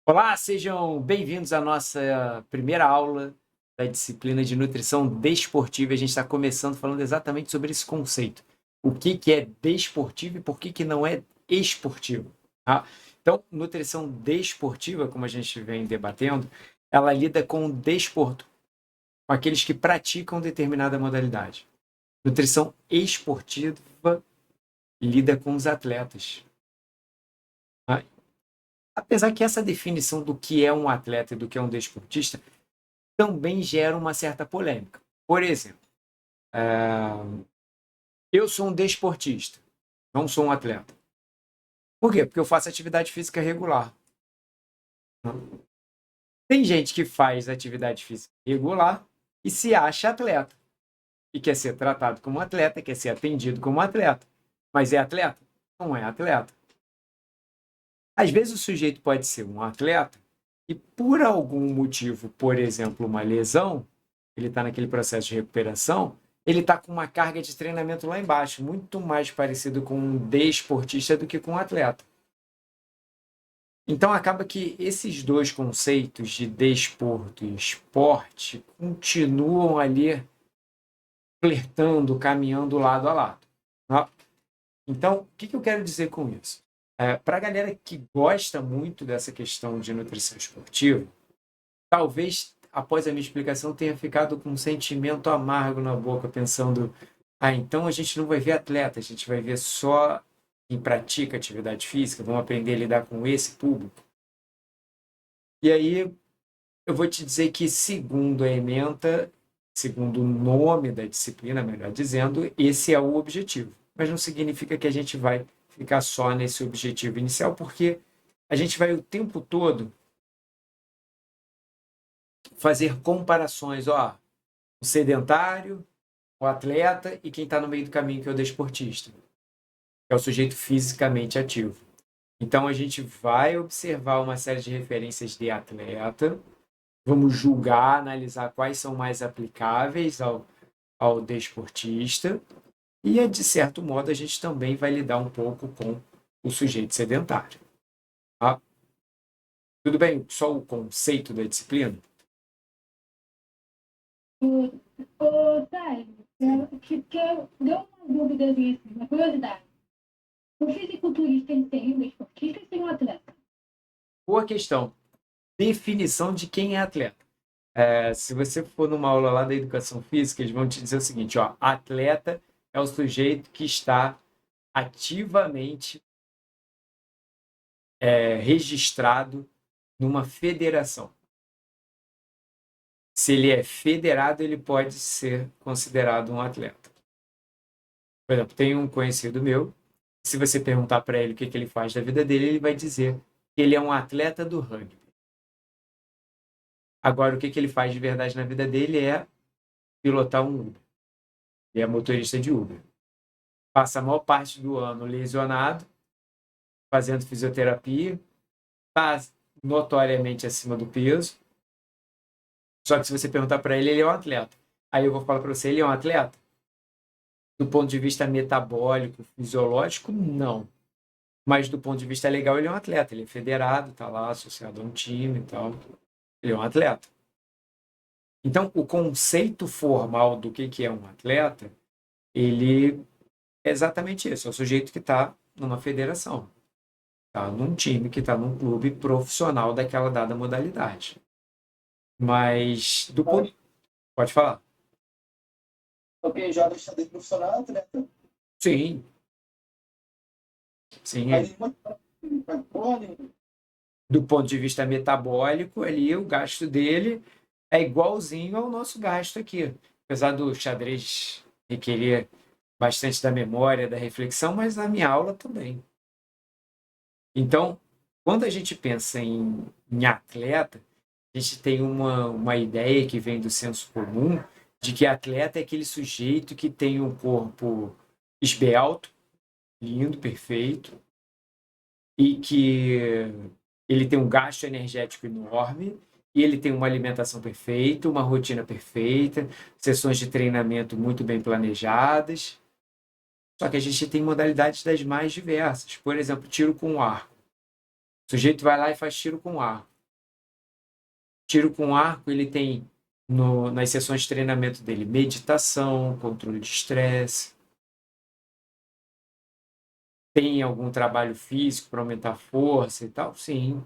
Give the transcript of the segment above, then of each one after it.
Olá, sejam bem-vindos à nossa primeira aula da disciplina de nutrição desportiva. A gente está começando falando exatamente sobre esse conceito. O que é desportivo e por que não é esportivo. Tá? Então, nutrição desportiva, como a gente vem debatendo, ela lida com o desporto, com aqueles que praticam determinada modalidade. Nutrição esportiva lida com os atletas. Tá? Apesar que essa definição do que é um atleta e do que é um desportista também gera uma certa polêmica. Por exemplo, eu sou um desportista, não sou um atleta. Por quê? Porque eu faço atividade física regular. Tem gente que faz atividade física regular e se acha atleta. E quer ser tratado como atleta, quer ser atendido como atleta. Mas é atleta? Não é atleta. Às vezes o sujeito pode ser um atleta e por algum motivo, por exemplo, uma lesão, ele está naquele processo de recuperação, ele está com uma carga de treinamento lá embaixo, muito mais parecido com um desportista do que com um atleta. Então acaba que esses dois conceitos de desporto e esporte continuam ali flertando, caminhando lado a lado. Tá? Então, o que eu quero dizer com isso? Para a galera que gosta muito dessa questão de nutrição esportiva, talvez, após a minha explicação, tenha ficado com um sentimento amargo na boca, pensando: então a gente não vai ver atleta, a gente vai ver só quem pratica atividade física, vamos aprender a lidar com esse público. E aí eu vou te dizer que, segundo a ementa, segundo o nome da disciplina, melhor dizendo, esse é o objetivo. Mas não significa que a gente vai ficar só nesse objetivo inicial, porque a gente vai o tempo todo fazer comparações, ó, o sedentário, o atleta e quem está no meio do caminho, que é o desportista, que é o sujeito fisicamente ativo. Então, a gente vai observar uma série de referências de atleta, vamos julgar, analisar quais são mais aplicáveis ao desportista, e, de certo modo, a gente também vai lidar um pouco com o sujeito sedentário. Tá? Tudo bem? Só o conceito da disciplina? Thay, que deu uma dúvidazinha assim, uma curiosidade. O fisiculturista ele tem um desportista e tem um atleta. Boa questão. Definição de quem é atleta. Se você for numa aula lá da educação física, eles vão te dizer o seguinte: ó, atleta é o sujeito que está ativamente registrado numa federação. Se ele é federado, ele pode ser considerado um atleta. Por exemplo, tem um conhecido meu, se você perguntar para ele o que ele faz da vida dele, ele vai dizer que ele é um atleta do rugby. Agora, o que ele faz de verdade na vida dele é pilotar um Uber. Ele é motorista de Uber. Passa a maior parte do ano lesionado, fazendo fisioterapia, está notoriamente acima do peso. Só que se você perguntar para ele, ele é um atleta. Aí eu vou falar para você, ele é um atleta? Do ponto de vista metabólico, fisiológico, não. Mas do ponto de vista legal, ele é um atleta. Ele é federado, está lá associado a um time e tal. Ele é um atleta. Então, o conceito formal do que é um atleta, ele é exatamente isso. É o sujeito que está numa federação. Está num time, que está num clube profissional daquela dada modalidade. Mas, do ponto... Pode falar. Porque joga xadrez profissional, atleta. Sim. Sim, Aí, do ponto de vista metabólico, ali o gasto dele é igualzinho ao nosso gasto aqui. Apesar do xadrez requerer bastante da memória, da reflexão, mas na minha aula também. Então, quando a gente pensa em atleta, a gente tem uma ideia que vem do senso comum de que atleta é aquele sujeito que tem um corpo esbelto, lindo, perfeito, e que ele tem um gasto energético enorme, e ele tem uma alimentação perfeita, uma rotina perfeita, sessões de treinamento muito bem planejadas. Só que a gente tem modalidades das mais diversas. Por exemplo, tiro com arco. O sujeito vai lá e faz tiro com arco. Tiro com arco, ele tem nas sessões de treinamento dele meditação, controle de estresse. Tem algum trabalho físico para aumentar a força e tal? Sim.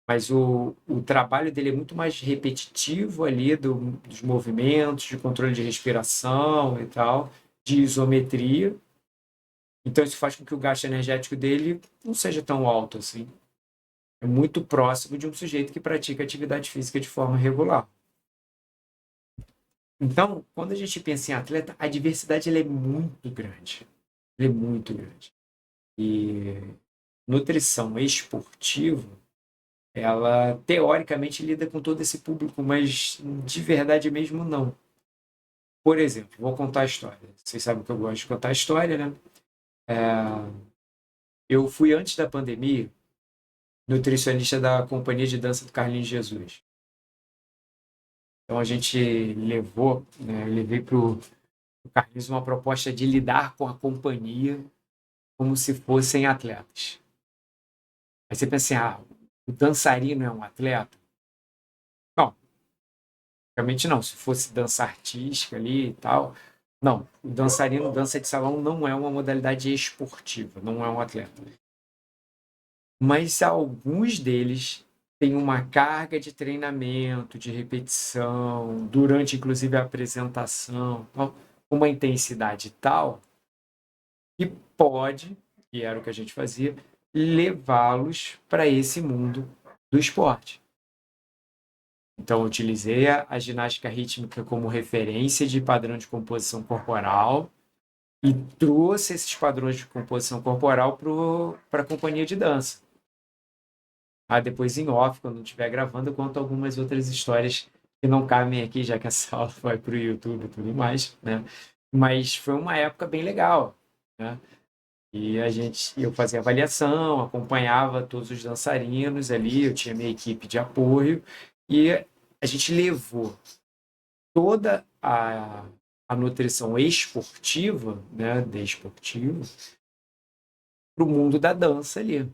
Mas o trabalho dele é muito mais repetitivo ali dos movimentos, de controle de respiração e tal, de isometria. Então isso faz com que o gasto energético dele não seja tão alto assim. É muito próximo de um sujeito que pratica atividade física de forma regular. Então, quando a gente pensa em atleta, a diversidade ela é muito grande. Ela é muito grande. E nutrição esportiva, ela teoricamente lida com todo esse público, mas de verdade mesmo não. Por exemplo, vou contar a história. Vocês sabem que eu gosto de contar a história, né? Eu fui, antes da pandemia, nutricionista da companhia de dança do Carlinhos Jesus. Então a gente levou, né, eu levei para o Carlinhos uma proposta de lidar com a companhia como se fossem atletas. Aí você pensa assim, o dançarino é um atleta? Não, realmente não. Se fosse dança artística ali e tal, não. O dançarino, dança de salão, não é uma modalidade esportiva, não é um atleta. Mas alguns deles têm uma carga de treinamento, de repetição, durante inclusive a apresentação, uma intensidade tal que pode, e era o que a gente fazia, levá-los para esse mundo do esporte. Então, eu utilizei a ginástica rítmica como referência de padrão de composição corporal e trouxe esses padrões de composição corporal para a companhia de dança. Depois, em off, quando estiver gravando, eu conto algumas outras histórias que não cabem aqui, já que essa aula vai para o YouTube e tudo mais, né? Mas foi uma época bem legal, né? E eu fazia avaliação, acompanhava todos os dançarinos ali, eu tinha minha equipe de apoio e a gente levou toda a nutrição esportiva, né, desportiva, para o mundo da dança ali,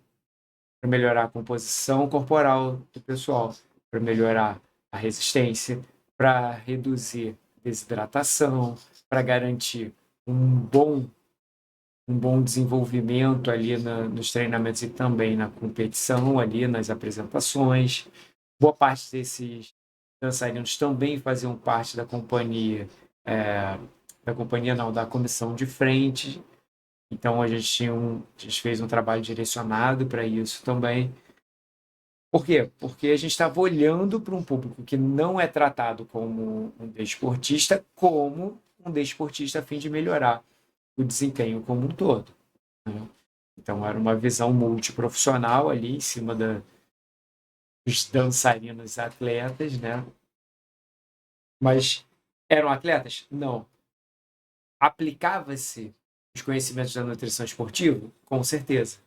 para melhorar a composição corporal do pessoal, para melhorar a resistência, para reduzir desidratação, para garantir um bom desenvolvimento ali nos treinamentos e também na competição, ali nas apresentações. Boa parte desses dançarinos também faziam parte da companhia não, da comissão de frente. Então a gente fez um trabalho direcionado para isso também. Por quê? Porque a gente estava olhando para um público que não é tratado como um desportista, como um desportista a fim de melhorar o desempenho como um todo, né? Então era uma visão multiprofissional ali em cima dos dançarinos atletas, né? Mas eram atletas? Não. Aplicava-se os conhecimentos da nutrição esportiva? Com certeza.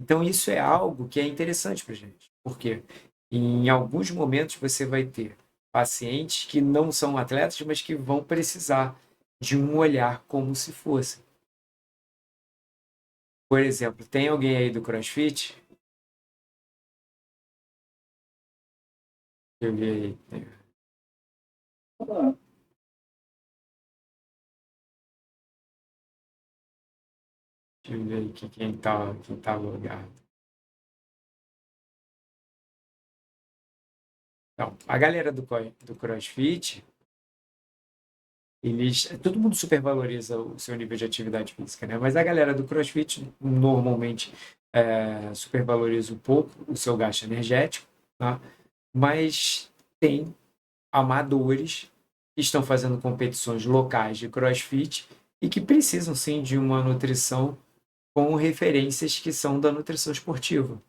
Então isso é algo que é interessante para a gente. Por quê? Em alguns momentos você vai ter pacientes que não são atletas, mas que vão precisar de um olhar como se fosse. Por exemplo, tem alguém aí do CrossFit? Deixa eu ver aí. Deixa eu ver aí quem tá logado. Então, a galera do CrossFit, todo mundo supervaloriza o seu nível de atividade física, né? Mas a galera do CrossFit normalmente supervaloriza um pouco o seu gasto energético, tá? Mas tem amadores que estão fazendo competições locais de CrossFit e que precisam sim de uma nutrição com referências que são da nutrição esportiva.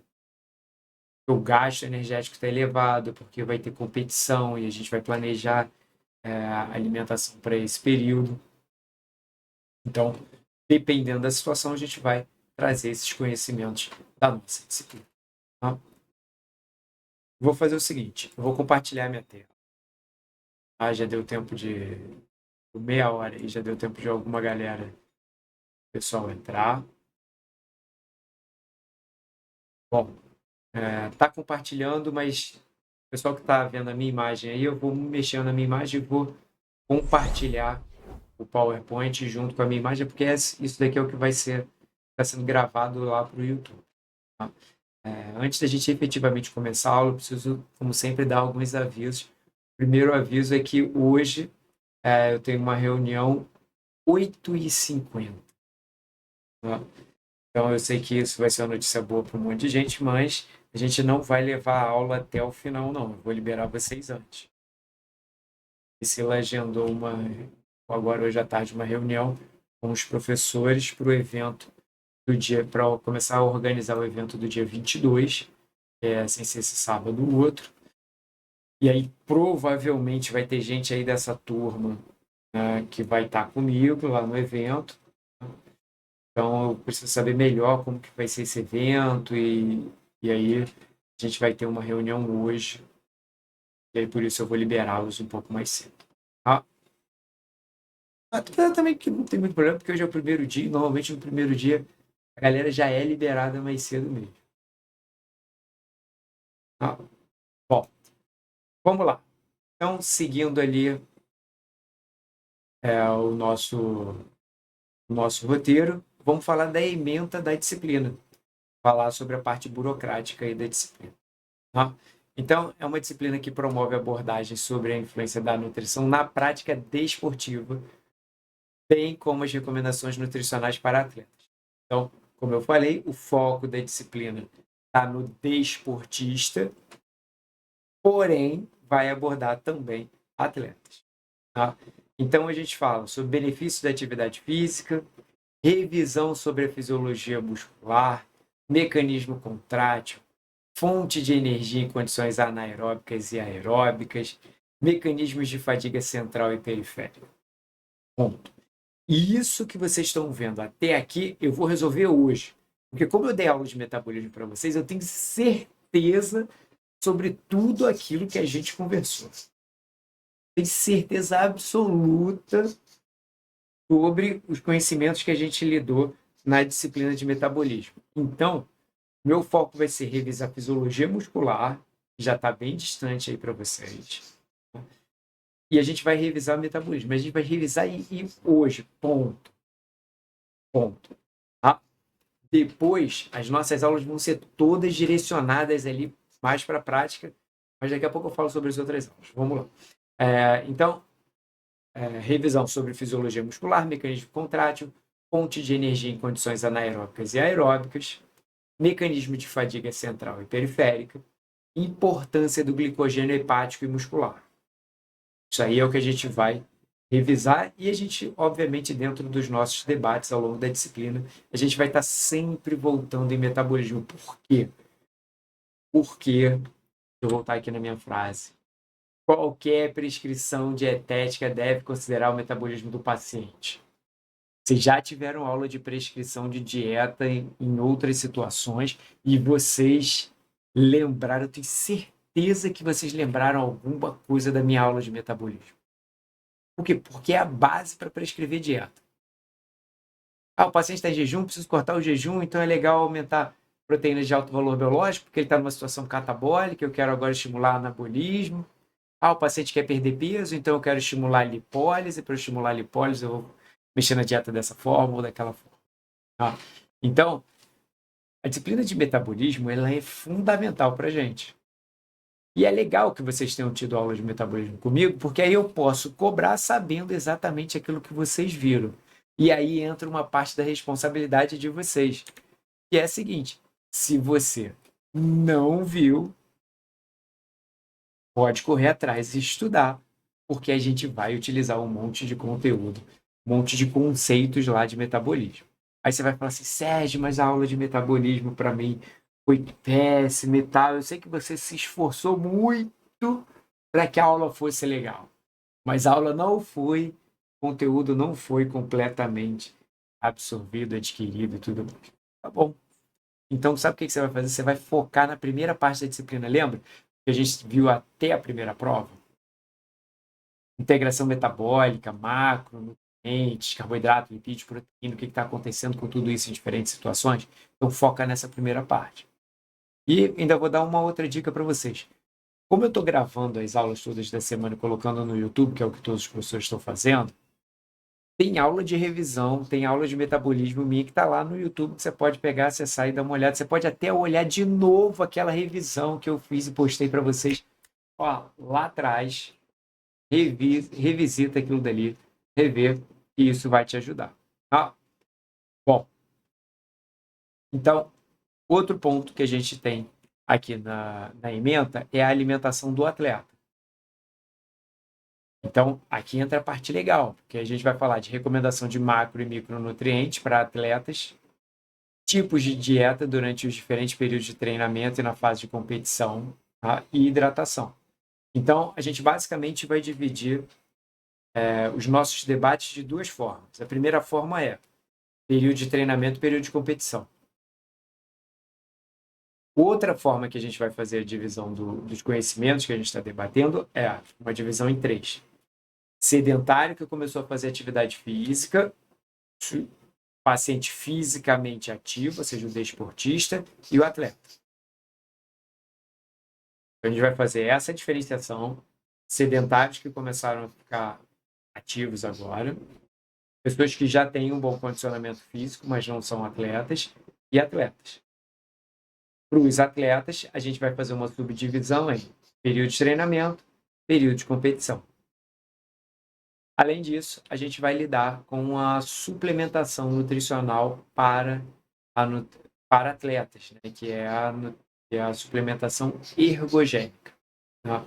O gasto energético está elevado porque vai ter competição e a gente vai planejar a alimentação para esse período. Então, dependendo da situação, a gente vai trazer esses conhecimentos da nossa disciplina. Tá? Vou fazer o seguinte, eu vou compartilhar minha tela. Já deu tempo de meia hora e já deu tempo de alguma galera, pessoal, entrar. Bom, tá compartilhando, mas pessoal que está vendo a minha imagem aí, eu vou mexendo na minha imagem e vou compartilhar o PowerPoint junto com a minha imagem, porque isso daqui é o que vai ser, está sendo gravado lá para o YouTube. Tá? Antes da gente efetivamente começar a aula, eu preciso, como sempre, dar alguns avisos. O primeiro aviso é que hoje eu tenho uma reunião 8h50. Tá? Então, eu sei que isso vai ser uma notícia boa para um monte de gente, mas a gente não vai levar a aula até o final, não. Eu vou liberar vocês antes. E se ela agendou agora hoje à tarde, uma reunião com os professores para o evento do dia, para começar a organizar o evento do dia 22, sem ser esse sábado ou outro. E aí, provavelmente, vai ter gente aí dessa turma, né, que vai estar comigo lá no evento. Então, eu preciso saber melhor como que vai ser esse evento e aí a gente vai ter uma reunião hoje. E aí, por isso, eu vou liberá-los um pouco mais cedo. Tá? Também que não tem muito problema, porque hoje é o primeiro dia, e normalmente no primeiro dia a galera já é liberada mais cedo mesmo. Tá? Bom, vamos lá. Então, seguindo ali o nosso roteiro, vamos falar da ementa da disciplina. Falar sobre a parte burocrática aí da disciplina. Tá? Então, é uma disciplina que promove abordagens sobre a influência da nutrição na prática desportiva, bem como as recomendações nutricionais para atletas. Então, como eu falei, o foco da disciplina está no desportista, porém, vai abordar também atletas. Tá? Então, a gente fala sobre benefícios da atividade física, revisão sobre a fisiologia muscular, mecanismo contrátil, fonte de energia em condições anaeróbicas e aeróbicas, mecanismos de fadiga central e periférica. Ponto. E isso que vocês estão vendo até aqui, eu vou resolver hoje. Porque como eu dei aula de metabolismo para vocês, eu tenho certeza sobre tudo aquilo que a gente conversou. Tenho certeza absoluta sobre os conhecimentos que a gente lidou na disciplina de metabolismo. Então, meu foco vai ser revisar a fisiologia muscular, que já está bem distante aí para vocês. E a gente vai revisar o metabolismo. Mas a gente vai revisar hoje, ponto. Ponto. Tá? Depois, as nossas aulas vão ser todas direcionadas ali mais para a prática, mas daqui a pouco eu falo sobre as outras aulas. Vamos lá. Então, revisão sobre fisiologia muscular, mecanismo contrátil, fonte de energia em condições anaeróbicas e aeróbicas, mecanismo de fadiga central e periférica, importância do glicogênio hepático e muscular. Isso aí é o que a gente vai revisar e a gente, obviamente, dentro dos nossos debates ao longo da disciplina, a gente vai estar sempre voltando em metabolismo. Por quê? Porque, deixa eu voltar aqui na minha frase, qualquer prescrição dietética deve considerar o metabolismo do paciente. Vocês já tiveram aula de prescrição de dieta em outras situações e vocês lembraram, eu tenho certeza que vocês lembraram alguma coisa da minha aula de metabolismo. Por quê? Porque é a base para prescrever dieta. O paciente está em jejum, preciso cortar o jejum, então é legal aumentar proteínas de alto valor biológico, porque ele está numa situação catabólica, eu quero agora estimular anabolismo. O paciente quer perder peso, então eu quero estimular a lipólise. Para estimular a lipólise, eu vou mexer na dieta dessa forma ou daquela forma. Tá? Então, a disciplina de metabolismo ela é fundamental para a gente. E é legal que vocês tenham tido aula de metabolismo comigo, porque aí eu posso cobrar sabendo exatamente aquilo que vocês viram. E aí entra uma parte da responsabilidade de vocês, que é a seguinte: se você não viu, pode correr atrás e estudar, porque a gente vai utilizar um monte de conteúdo, um monte de conceitos lá de metabolismo. Aí você vai falar assim, Sérgio, mas a aula de metabolismo para mim foi péssima e tal. Eu sei que você se esforçou muito para que a aula fosse legal, mas a aula não foi, o conteúdo não foi completamente absorvido, adquirido e tudo mais. Tá bom. Então, sabe o que você vai fazer? Você vai focar na primeira parte da disciplina, lembra? Que a gente viu até a primeira prova? Integração metabólica, macro, nutrientes, carboidrato, lipídio, proteína, o que está acontecendo com tudo isso em diferentes situações. Então, foca nessa primeira parte. E ainda vou dar uma outra dica para vocês. Como eu estou gravando as aulas todas da semana e colocando no YouTube, que é o que todos os professores estão fazendo, tem aula de revisão, tem aula de metabolismo minha que está lá no YouTube, que você pode pegar, acessar e dar uma olhada. Você pode até olhar de novo aquela revisão que eu fiz e postei para vocês. Ó, lá atrás, revisita aquilo dali, rever, e isso vai te ajudar. Tá? Bom, então, outro ponto que a gente tem aqui na ementa é a alimentação do atleta. Então, aqui entra a parte legal, porque a gente vai falar de recomendação de macro e micronutrientes para atletas, tipos de dieta durante os diferentes períodos de treinamento e na fase de competição, tá? E hidratação. Então, a gente basicamente vai dividir os nossos debates de duas formas. A primeira forma é período de treinamento e período de competição. Outra forma que a gente vai fazer a divisão dos conhecimentos que a gente está debatendo é uma divisão em 3. Sedentário que começou a fazer atividade física, paciente fisicamente ativo, ou seja, o desportista, e o atleta. Então, a gente vai fazer essa diferenciação. Sedentários que começaram a ficar ativos agora, pessoas que já têm um bom condicionamento físico, mas não são atletas, e atletas. Para os atletas, a gente vai fazer uma subdivisão em período de treinamento, período de competição. Além disso, a gente vai lidar com a suplementação nutricional para atletas, né? Que é a suplementação ergogênica. Tá?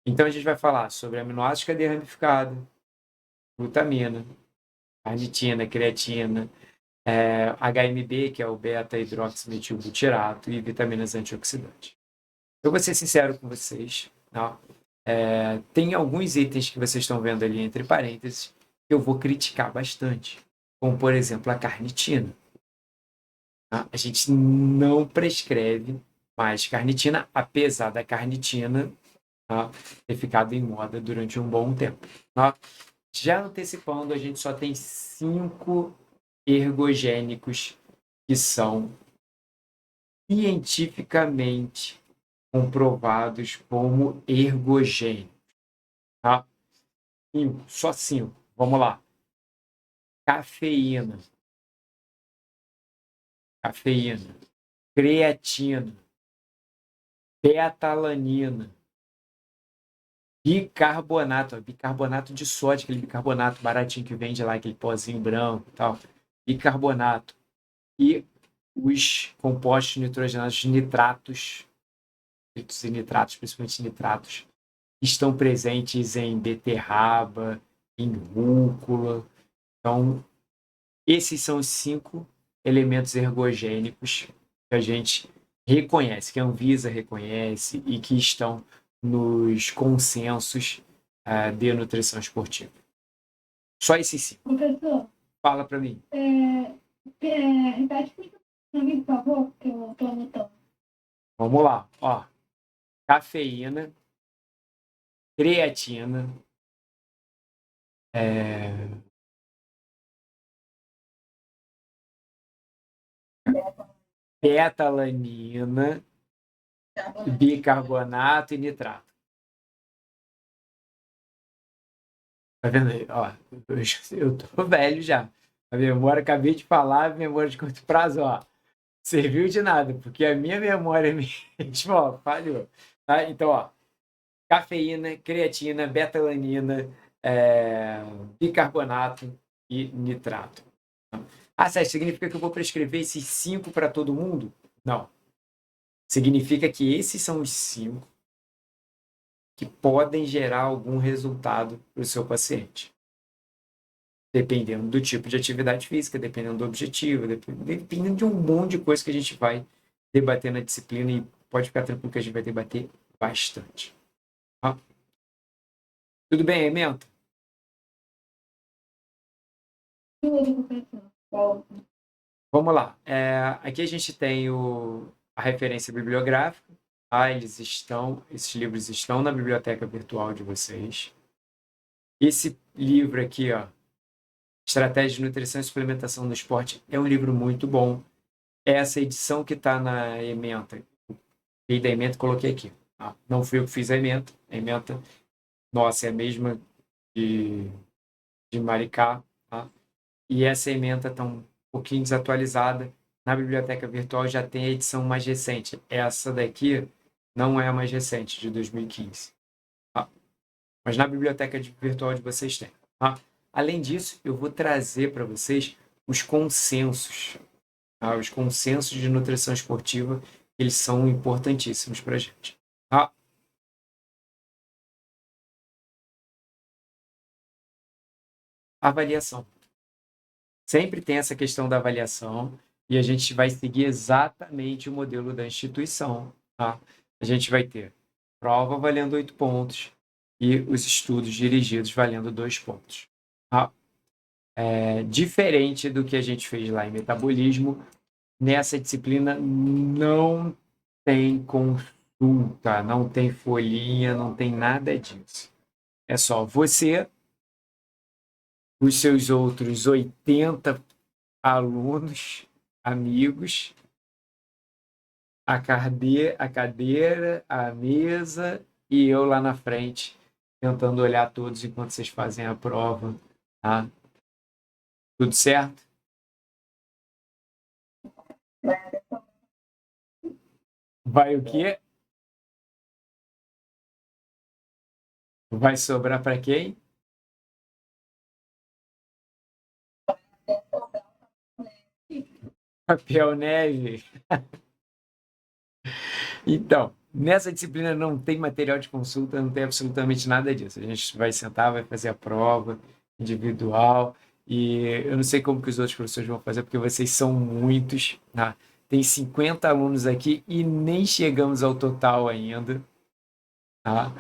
Então, a gente vai falar sobre aminoácidos de cadeia ramificada, glutamina, carnitina, creatina, HMB, que é o beta-hidroximetilbutirato, e vitaminas antioxidantes. Eu vou ser sincero com vocês, tá? Tem alguns itens que vocês estão vendo ali entre parênteses que eu vou criticar bastante, como, por exemplo, a carnitina. Tá? A gente não prescreve mais carnitina, apesar da carnitina, tá, ter ficado em moda durante um bom tempo. Tá? Já antecipando, a gente só tem 5 ergogênicos que são cientificamente comprovados como ergogênicos. Tá? Só 5. Vamos lá. Cafeína, creatina, betalanina, bicarbonato de sódio, aquele bicarbonato baratinho que vende lá, aquele pozinho branco e tal, bicarbonato, e os compostos nitrogenados nitratos, e nitratos, principalmente nitratos, estão presentes em beterraba, em rúcula. Então, esses são os 5 elementos ergogênicos que a gente reconhece, que a Anvisa reconhece e que estão nos consensos de nutrição esportiva. Só esses 5. Professor, Fala para mim. repete para mim, por favor, que eu estou anotando. Vamos lá. Ó, cafeína, creatina, betalanina, bicarbonato e nitrato. Tá vendo aí? Ó, eu tô velho já. A memória, acabei de falar, a memória de curto prazo, ó, serviu de nada, porque a minha memória mesmo, ó, falhou. Tá? Então, ó, cafeína, creatina, betalanina, bicarbonato e nitrato. Sérgio, significa que eu vou prescrever esses 5 para todo mundo? Não. Significa que esses são os 5 que podem gerar algum resultado para o seu paciente. Dependendo do tipo de atividade física, dependendo do objetivo, dependendo de um monte de coisa que a gente vai debater na disciplina, e pode ficar tranquilo que a gente vai debater bastante. Tá? Tudo bem, Emento? Tudo, professor. Vamos lá. Aqui a gente tem a referência bibliográfica. Esses livros estão na biblioteca virtual de vocês. Esse livro aqui, ó, Estratégia de Nutrição e Suplementação no Esporte, é um livro muito bom. Essa edição que está na ementa, e da ementa coloquei aqui. Tá? Não fui eu que fiz a ementa nossa é a mesma de Maricá, tá? E essa ementa está um pouquinho desatualizada. Na biblioteca virtual já tem a edição mais recente. Essa daqui não é a mais recente, de 2015. Tá? Mas na biblioteca virtual de vocês tem. Tá? Além disso, eu vou trazer para vocês os consensos. Tá? Os consensos de nutrição esportiva, eles são importantíssimos para a gente. Tá? Avaliação. Sempre tem essa questão da avaliação e a gente vai seguir exatamente o modelo da instituição. Tá? A gente vai ter prova valendo 8 pontos e os estudos dirigidos valendo 2 pontos. Tá? Diferente do que a gente fez lá em metabolismo, nessa disciplina não tem consulta, não tem folhinha, não tem nada disso. É só você, os seus outros 80 alunos, amigos, a cadeira, a mesa e eu lá na frente, tentando olhar todos enquanto vocês fazem a prova. Tá? Tudo certo? Vai o quê? Vai sobrar para quem? Papel neve. Então, nessa disciplina não tem material de consulta, não tem absolutamente nada disso. A gente vai sentar, vai fazer a prova individual e eu não sei como que os outros professores vão fazer, porque vocês são muitos, tá? Tem 50 alunos aqui e nem chegamos ao total ainda, tá?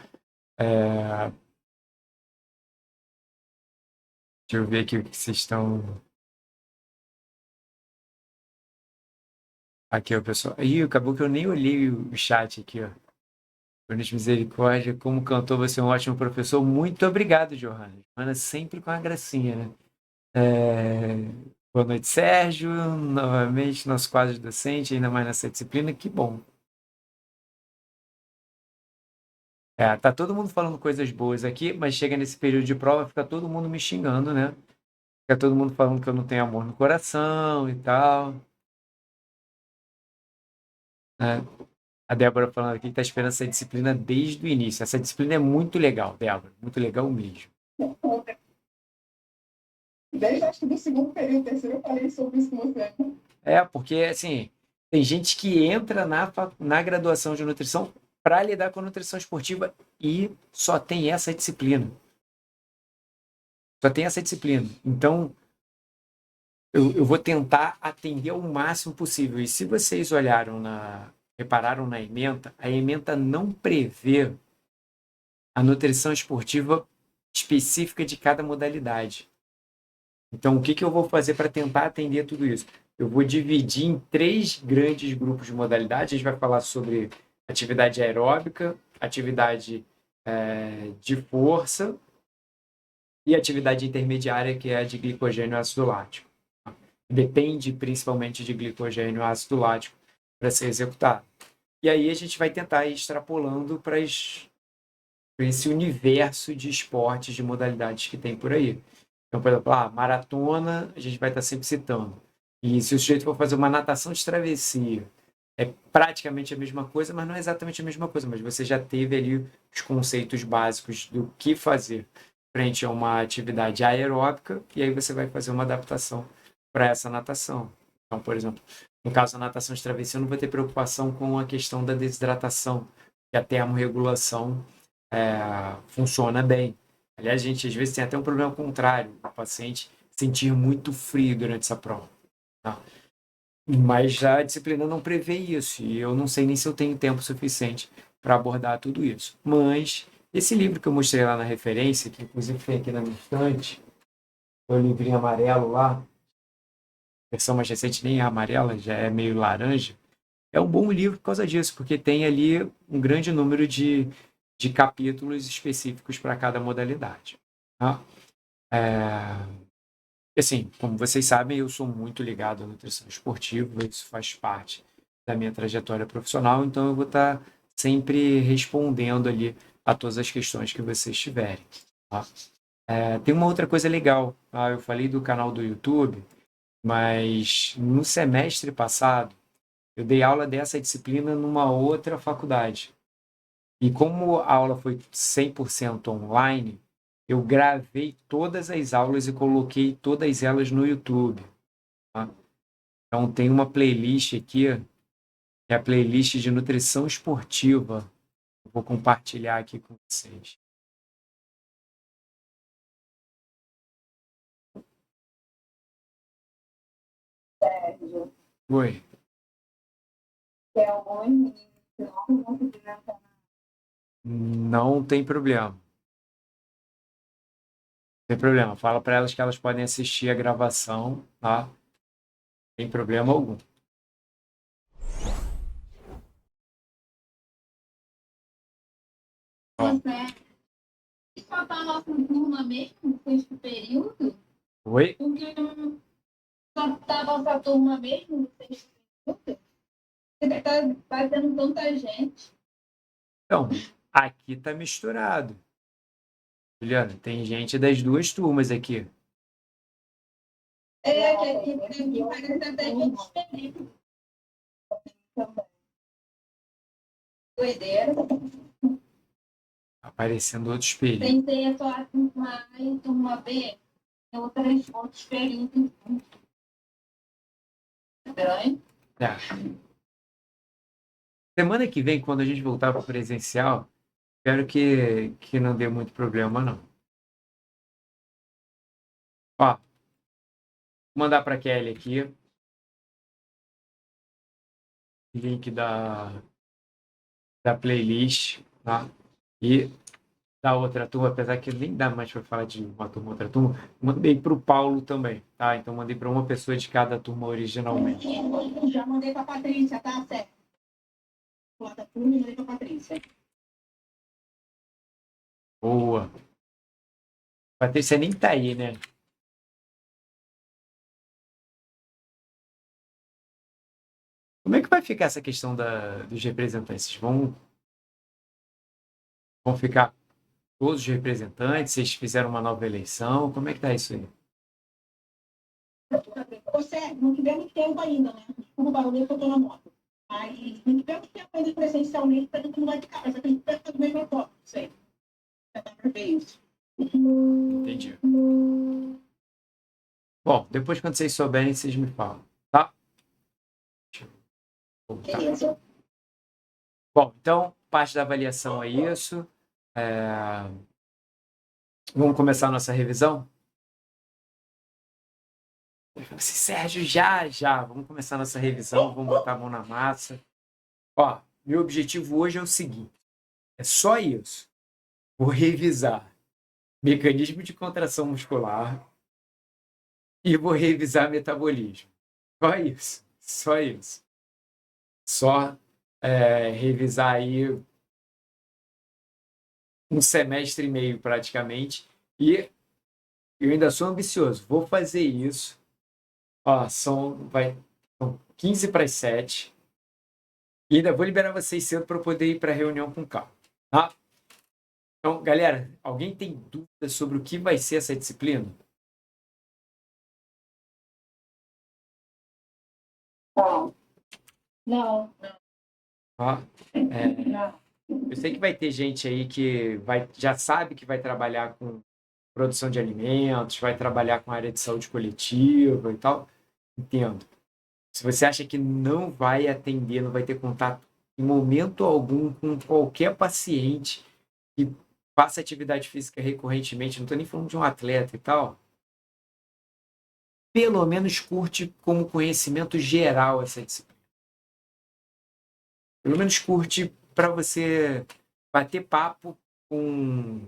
Deixa eu ver aqui o que vocês estão... Aqui, ó, pessoal. Ih, acabou que eu nem olhei o chat aqui, ó. Deus misericórdia, como cantor, você é um ótimo professor. Muito obrigado, Johanna. Johanna sempre com a gracinha, né? Boa noite, Sérgio. Novamente, nosso quadro docente, ainda mais nessa disciplina. Que bom. Tá todo mundo falando coisas boas aqui, mas chega nesse período de prova, fica todo mundo me xingando, né? Fica todo mundo falando que eu não tenho amor no coração e tal. Né? A Débora falando aqui que está esperando essa disciplina desde o início. Essa disciplina é muito legal, Débora. Muito legal mesmo. Desde acho que do segundo período, terceiro, eu falei sobre isso com você. Porque, assim, tem gente que entra na graduação de nutrição para lidar com a nutrição esportiva e só tem essa disciplina. Só tem essa disciplina. Então, eu vou tentar atender ao máximo possível. E se vocês repararam na ementa, a ementa não prevê a nutrição esportiva específica de cada modalidade. Então, o que eu vou fazer para tentar atender tudo isso? Eu vou dividir em 3 grandes grupos de modalidades. A gente vai falar sobre atividade aeróbica, atividade de força e atividade intermediária, que é a de glicogênio e ácido lático. Depende principalmente de glicogênio e ácido lático para ser executado. E aí a gente vai tentar ir extrapolando para esse universo de esportes, de modalidades que tem por aí. Então, por exemplo, maratona, a gente vai estar sempre citando. E se o sujeito for fazer uma natação de travessia, é praticamente a mesma coisa, mas não é exatamente a mesma coisa. Mas você já teve ali os conceitos básicos do que fazer frente a uma atividade aeróbica, e aí você vai fazer uma adaptação para essa natação. Então, por exemplo, no caso da natação de travessia, eu não vou ter preocupação com a questão da desidratação, que a termorregulação funciona bem. Aliás, a gente às vezes tem até um problema contrário, o paciente sentir muito frio durante essa prova. Tá? Mas a disciplina não prevê isso, e eu não sei nem se eu tenho tempo suficiente para abordar tudo isso. Mas esse livro que eu mostrei lá na referência, que inclusive tem aqui na minha estante, o livrinho amarelo lá, a versão mais recente nem é amarela, já é meio laranja, é um bom livro por causa disso, porque tem ali um grande número de capítulos específicos para cada modalidade. Tá? Assim, como vocês sabem, eu sou muito ligado à nutrição esportiva, isso faz parte da minha trajetória profissional, então eu vou estar sempre respondendo ali a todas as questões que vocês tiverem. Tá? Tem uma outra coisa legal. Tá? Eu falei do canal do YouTube, mas no semestre passado eu dei aula dessa disciplina numa outra faculdade. E como a aula foi 100% online, eu gravei todas as aulas e coloquei todas elas no YouTube. Tá? Então tem uma playlist aqui, que é a playlist de nutrição esportiva. Eu vou compartilhar aqui com vocês. Sérgio, Oi. tem alguns meninos que não vão poder entrar. Não tem problema. Não tem problema. Fala para elas que elas podem assistir a gravação, tá? Não tem problema algum. Você só tá a nossa turma mesmo no sexto período? Oi? Porque só tá a nossa turma mesmo no sexto período? Porque tá tendo tanta gente. Então, aqui tá misturado. Juliana, tem gente das duas turmas aqui. Que aqui parece até que diferente. Doideira. Aparecendo outros períodos. Pensei é só a turma A e turma B. Tem outros períodos. Estranho. Semana que vem, quando a gente voltar para o presencial, espero que não dê muito problema, não. Ó, vou mandar para a Kelly aqui o link da playlist, tá? E da outra turma, apesar que nem dá mais para falar de uma turma, outra turma, mandei para o Paulo também, tá? Então mandei para uma pessoa de cada turma originalmente. Já mandei para a Patrícia, tá, Sérgio? Bota turma e mandei para a Patrícia. Boa. Patrícia nem tá aí, né? Como é que vai ficar essa questão dos representantes? Vão ficar todos os representantes? Vocês fizeram uma nova eleição? Como é que tá isso aí? Ô, Sérgio, não tivemos tempo ainda, né? Desculpa o barulho que eu tô na moto. Mas não tivemos tempo ainda presencialmente, para a gente não vai ficar. Mas a gente vai ficar do mesmo forma, sei. Já dá para ver isso. Entendi. Bom, depois quando vocês souberem, vocês me falam, tá? Deixa eu voltar. Beleza. Bom, então, parte da avaliação é isso. Vamos começar a nossa revisão? Sérgio, já. Vamos começar a nossa revisão, vamos botar a mão na massa. Ó, meu objetivo hoje é o seguinte, é só isso. Vou revisar mecanismo de contração muscular e vou revisar metabolismo. Só isso, só isso. Só revisar aí um semestre e meio praticamente. E eu ainda sou ambicioso. Vou fazer isso. Ó, são 15 para as 7. E ainda vou liberar vocês cedo para eu poder ir para a reunião com calma. Tá? Então, galera, alguém tem dúvidas sobre o que vai ser essa disciplina? Não. Ó, Não. eu sei que vai ter gente aí que já sabe que vai trabalhar com produção de alimentos, vai trabalhar com a área de saúde coletiva e tal. Entendo. Se você acha que não vai atender, não vai ter contato em momento algum com qualquer paciente que faça atividade física recorrentemente, não estou nem falando de um atleta e tal, pelo menos curte como conhecimento geral essa disciplina. Pelo menos curte para você bater papo com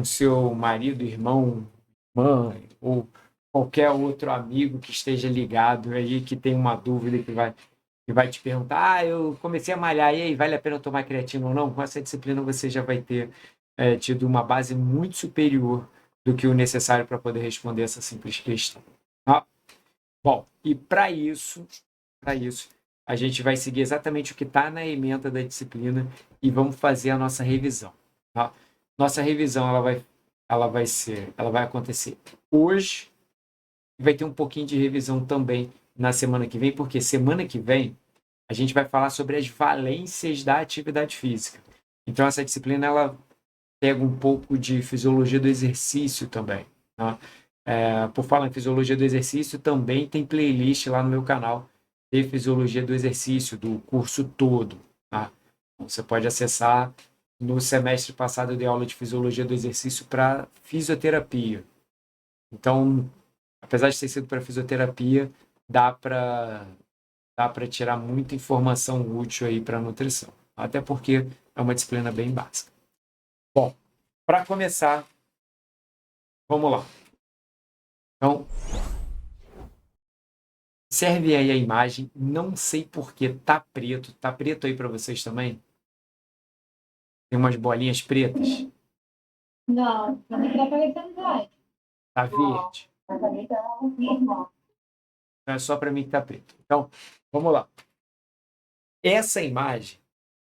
seu marido, irmão, mãe, ou qualquer outro amigo que esteja ligado aí, que tem uma dúvida que vai te perguntar, eu comecei a malhar, e aí, vale a pena tomar creatina ou não? Com essa disciplina você já vai ter tido uma base muito superior do que o necessário para poder responder essa simples questão. Tá? Bom, e para isso, a gente vai seguir exatamente o que está na ementa da disciplina e vamos fazer a nossa revisão. Tá? Nossa revisão ela vai acontecer hoje e vai ter um pouquinho de revisão também na semana que vem, porque semana que vem a gente vai falar sobre as valências da atividade física. Então, essa disciplina ela pega um pouco de fisiologia do exercício também. Tá? Por falar em fisiologia do exercício, também tem playlist lá no meu canal de fisiologia do exercício, do curso todo. Tá? Então, você pode acessar. No semestre passado eu dei aula de fisiologia do exercício para fisioterapia. Então, apesar de ter sido para fisioterapia, dá para tirar muita informação útil aí para nutrição. Até porque é uma disciplina bem básica. Bom, para começar, vamos lá. Então, serve aí a imagem. Não sei por que tá preto. Tá preto aí para vocês também? Tem umas bolinhas pretas. Não, mas aqui tá aparecendo vai. Tá verde. Mas também tá normal. Não é só para mim que tá preto. Então, vamos lá. Essa imagem,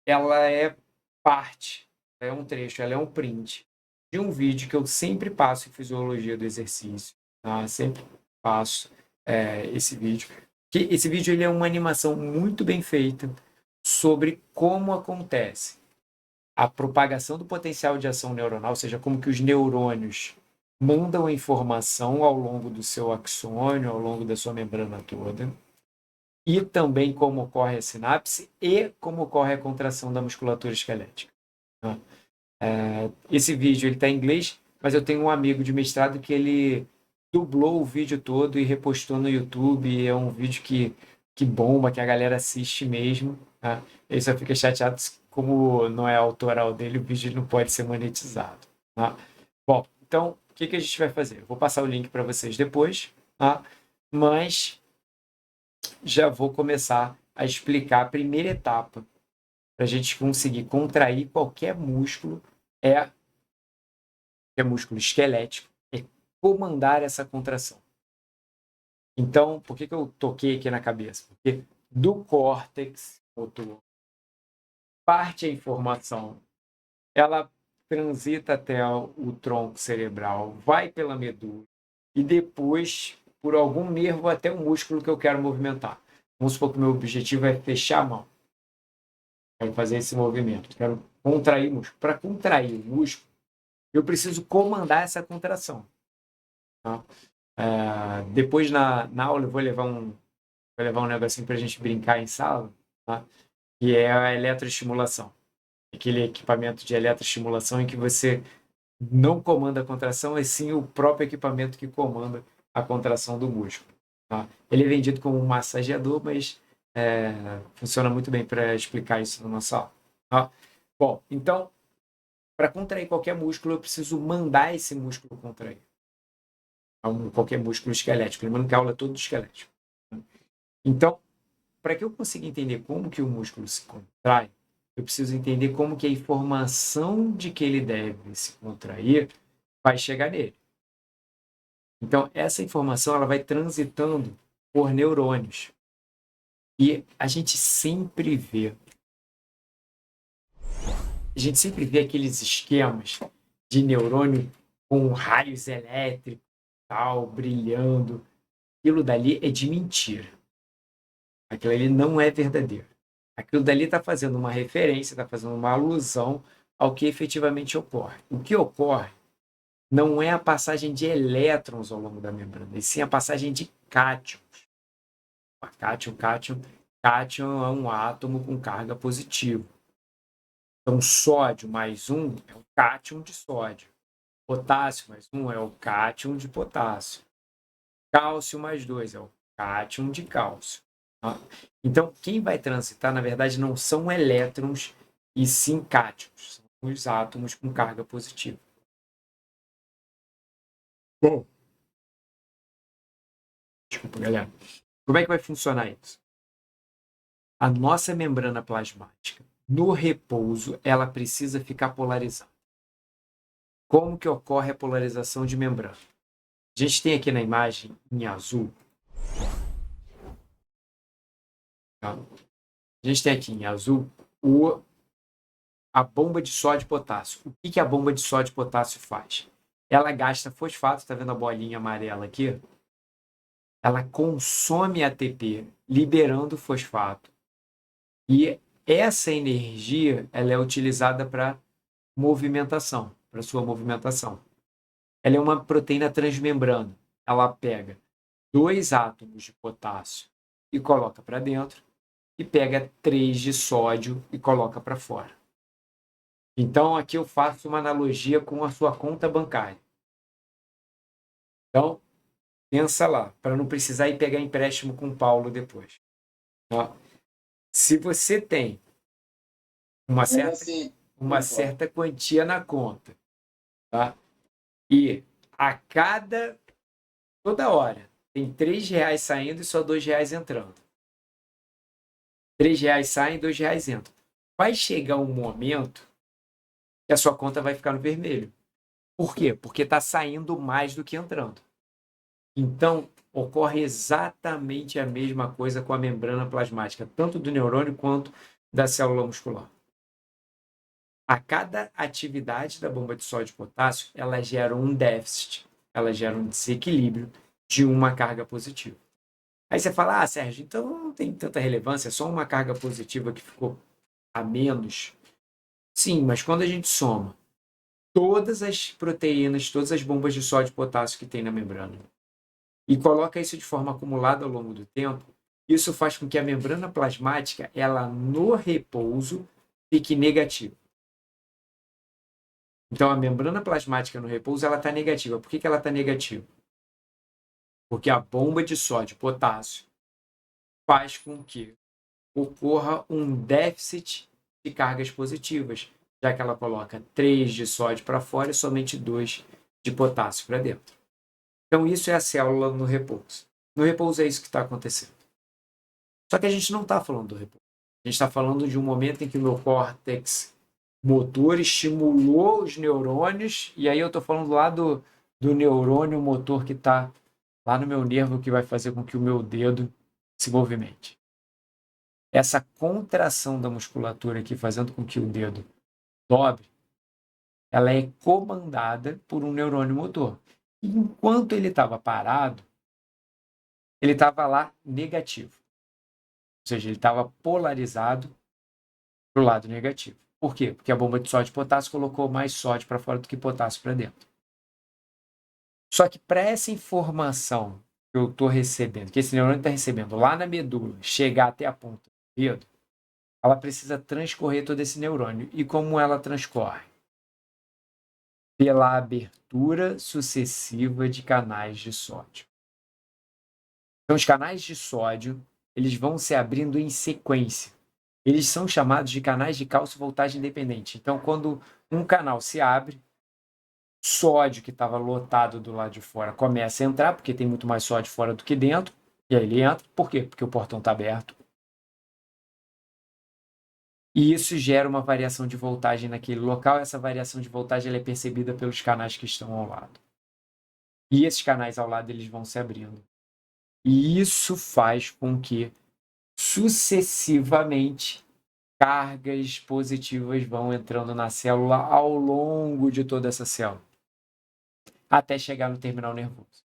ela é parte, é um trecho, ela é um print de um vídeo que eu sempre passo em fisiologia do exercício. Tá? Sempre passo esse vídeo. Esse vídeo ele é uma animação muito bem feita sobre como acontece a propagação do potencial de ação neuronal, ou seja, como que os neurônios mandam a informação ao longo do seu axônio, ao longo da sua membrana toda, e também como ocorre a sinapse e como ocorre a contração da musculatura esquelética. Tá? Esse vídeo está em inglês, mas eu tenho um amigo de mestrado que ele dublou o vídeo todo e repostou no YouTube. É um vídeo que bomba, que a galera assiste mesmo. Tá? Ele só fica chateado como não é autoral dele, o vídeo não pode ser monetizado. Tá? Bom, então, o que a gente vai fazer? Eu vou passar o link para vocês depois, tá? Mas já vou começar a explicar a primeira etapa para a gente conseguir contrair qualquer músculo, músculo esquelético, é comandar essa contração. Então, por que eu toquei aqui na cabeça? Porque do córtex motor parte a informação, ela transita até o tronco cerebral, vai pela medula e depois, por algum nervo, até o músculo que eu quero movimentar. Vamos supor que o meu objetivo é fechar a mão. Quero fazer esse movimento, quero contrair o músculo. Para contrair o músculo, eu preciso comandar essa contração. Tá? Depois, na aula, eu vou levar um negocinho para a gente brincar em sala, tá? Que é a eletroestimulação. Aquele equipamento de eletroestimulação em que você não comanda a contração, e sim o próprio equipamento que comanda a contração do músculo. Tá? Ele é vendido como um massageador, mas funciona muito bem para explicar isso na nossa aula. Tá? Bom, então, para contrair qualquer músculo, eu preciso mandar esse músculo contrair. Qualquer músculo esquelético. Lembrando que a aula é todo esquelético. Então, para que eu consiga entender como que o músculo se contrai, eu preciso entender como que a informação de que ele deve se contrair vai chegar nele. Então, essa informação ela vai transitando por neurônios. E a gente sempre vê aqueles esquemas de neurônio com raios elétricos, tal, brilhando. Aquilo dali é de mentira. Aquilo ali não é verdadeiro. Aquilo dali está fazendo uma referência, está fazendo uma alusão ao que efetivamente ocorre. O que ocorre não é a passagem de elétrons ao longo da membrana, e sim a passagem de cátions. Cátion é um átomo com carga positiva. Então, sódio mais 1 é o cátion de sódio. Potássio mais 1 é o cátion de potássio. Cálcio mais 2 é o cátion de cálcio. Então, quem vai transitar, na verdade, não são elétrons, e sim cátions. São os átomos com carga positiva. Bom, desculpa, galera. Como é que vai funcionar isso? A nossa membrana plasmática, no repouso, ela precisa ficar polarizada. Como que ocorre a polarização de membrana? A gente tem aqui na imagem, em azul, A gente tem aqui em azul a bomba de sódio e potássio. O que a bomba de sódio e potássio faz? Ela gasta fosfato, está vendo a bolinha amarela aqui? Ela consome ATP, liberando fosfato. E essa energia ela é utilizada para movimentação, para sua movimentação. Ela é uma proteína transmembrana. Ela pega 2 átomos de potássio e coloca para dentro, e pega 3 de sódio e coloca para fora. Então, aqui eu faço uma analogia com a sua conta bancária. Então, pensa lá, para não precisar ir pegar empréstimo com o Paulo depois. Ó, se você tem uma certa quantia na conta, tá? E toda hora, tem R$3 saindo e só R$2 entrando. R$3 saem, R$2 entram. Vai chegar um momento que a sua conta vai ficar no vermelho. Por quê? Porque está saindo mais do que entrando. Então, ocorre exatamente a mesma coisa com a membrana plasmática, tanto do neurônio quanto da célula muscular. A cada atividade da bomba de sódio e potássio, ela gera um déficit, ela gera um desequilíbrio de uma carga positiva. Aí você fala, Sérgio, então não tem tanta relevância, é só uma carga positiva que ficou a menos. Sim, mas quando a gente soma todas as proteínas, todas as bombas de sódio e potássio que tem na membrana e coloca isso de forma acumulada ao longo do tempo, isso faz com que a membrana plasmática, ela no repouso, fique negativa. Então, a membrana plasmática no repouso, ela está negativa. Por que ela está negativa? Porque a bomba de sódio e potássio faz com que ocorra um déficit de cargas positivas, já que ela coloca 3 de sódio para fora e somente 2 de potássio para dentro. Então, isso é a célula no repouso. No repouso é isso que está acontecendo. Só que a gente não está falando do repouso. A gente está falando de um momento em que o meu córtex motor estimulou os neurônios, e aí eu estou falando lá do neurônio motor que está lá no meu nervo, que vai fazer com que o meu dedo se movimente. Essa contração da musculatura aqui, fazendo com que o dedo dobre, ela é comandada por um neurônio motor. E enquanto ele estava parado, ele estava lá negativo. Ou seja, ele estava polarizado para o lado negativo. Por quê? Porque a bomba de sódio e potássio colocou mais sódio para fora do que potássio para dentro. Só que para essa informação que eu estou recebendo, que esse neurônio está recebendo lá na medula, chegar até a ponta do dedo, ela precisa transcorrer todo esse neurônio. E como ela transcorre? Pela abertura sucessiva de canais de sódio. Então, os canais de sódio, eles vão se abrindo em sequência. Eles são chamados de canais de cálcio voltagem independente. Então, quando um canal se abre, sódio que estava lotado do lado de fora começa a entrar, porque tem muito mais sódio fora do que dentro, e aí ele entra. Por quê? Porque o portão está aberto. E isso gera uma variação de voltagem naquele local. Essa variação de voltagem ela é percebida pelos canais que estão ao lado. E esses canais ao lado eles vão se abrindo. E isso faz com que, sucessivamente, cargas positivas vão entrando na célula ao longo de toda essa célula, até chegar no terminal nervoso.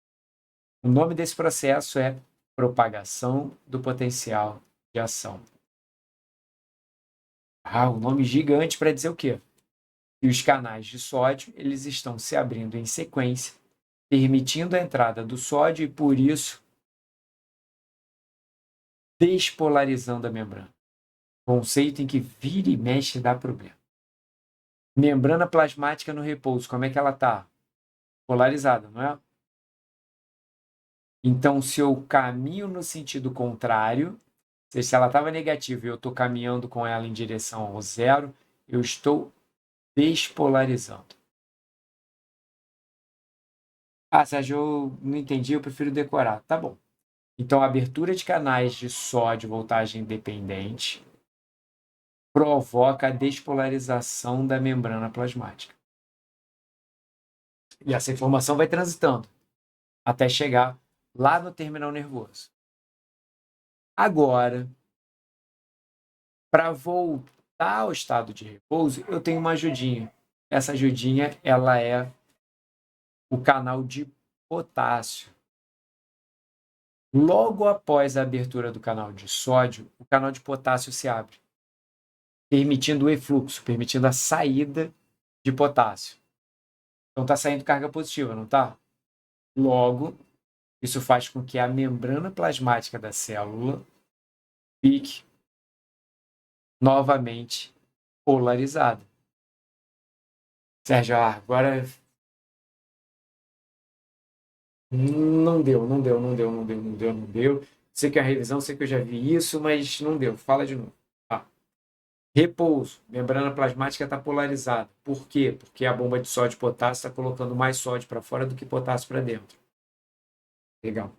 O nome desse processo é propagação do potencial de ação. Um nome gigante para dizer o quê? E os canais de sódio eles estão se abrindo em sequência, permitindo a entrada do sódio e, por isso, despolarizando a membrana. Conceito em que vira e mexe dá problema. Membrana plasmática no repouso, como é que ela está? Polarizada, não é? Então, se eu caminho no sentido contrário, ou seja, se ela estava negativa e eu estou caminhando com ela em direção ao zero, eu estou despolarizando. Sérgio, eu não entendi, eu prefiro decorar. Tá bom. Então, a abertura de canais de sódio voltagem dependente provoca a despolarização da membrana plasmática. E essa informação vai transitando até chegar lá no terminal nervoso. Agora, Para voltar ao estado de repouso, eu tenho uma ajudinha. Essa ajudinha, ela é o canal de potássio. Logo após a abertura do canal de sódio, o canal de potássio se abre, permitindo o efluxo, permitindo a saída de potássio. Então está saindo carga positiva, não está? Logo, isso faz com que a membrana plasmática da célula fique novamente polarizada. Sérgio, agora não deu. Sei que é a revisão, sei que eu já vi isso, mas não deu. Fala de novo. Tá. Repouso. Membrana plasmática está polarizada. Por quê? Porque a bomba de sódio e potássio está colocando mais sódio para fora do que potássio para dentro. Legal.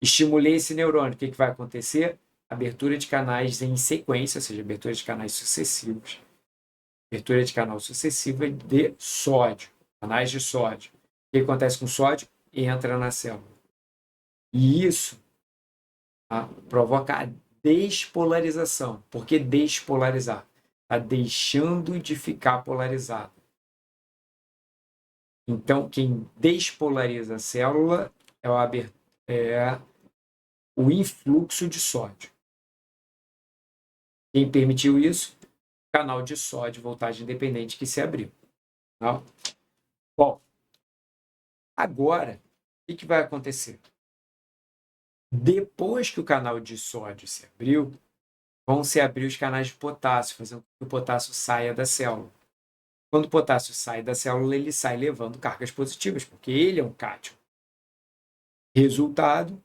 Estimulei esse neurônio. O que vai acontecer? Abertura de canais em sequência, ou seja, abertura de canais sucessivos. Abertura de canal sucessiva de sódio. Canais de sódio. O que acontece com o sódio? Entra na célula. E isso provoca a despolarização. Por que despolarizar? Está deixando de ficar polarizado. Então, quem despolariza a célula é o influxo de sódio. Quem permitiu isso? Canal de sódio, voltagem independente, que se abriu. Tá? Bom, agora, o que vai acontecer? Depois que o canal de sódio se abriu, vão se abrir os canais de potássio, fazendo com que o potássio saia da célula. Quando o potássio sai da célula, ele sai levando cargas positivas, porque ele é um cátion. Resultado,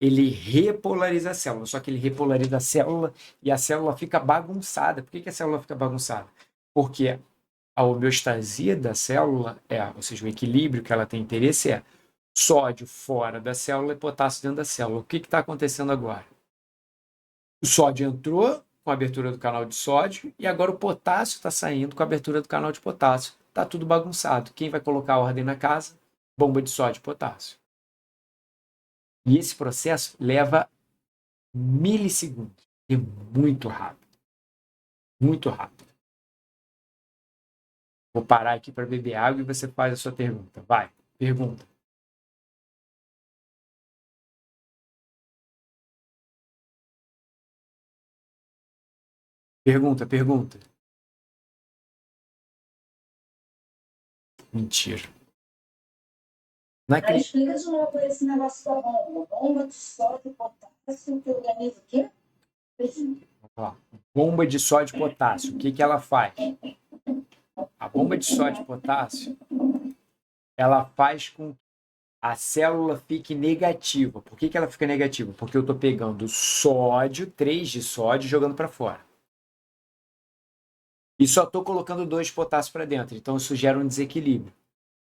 ele repolariza a célula, só que ele repolariza a célula e a célula fica bagunçada. Por que a célula fica bagunçada? Porque a homeostasia da célula, ou seja, o equilíbrio que ela tem interesse é sódio fora da célula e potássio dentro da célula. O que está acontecendo agora? O sódio entrou com a abertura do canal de sódio e agora o potássio está saindo com a abertura do canal de potássio. Está tudo bagunçado. Quem vai colocar a ordem na casa? Bomba de sódio e potássio. E esse processo leva milissegundos. É muito rápido. Muito rápido. Vou parar aqui para beber água e você faz a sua pergunta. Vai, pergunta. Pergunta. Mentira. Explica de novo esse negócio da bomba. Bomba de sódio e potássio que organiza o quê? Vamos lá. Bomba de sódio e potássio. O que ela faz? A bomba de sódio e potássio, ela faz com que a célula fique negativa. Por que ela fica negativa? Porque eu estou pegando sódio, 3 de sódio, jogando para fora. E só estou colocando 2 de potássio para dentro. Então, isso gera um desequilíbrio.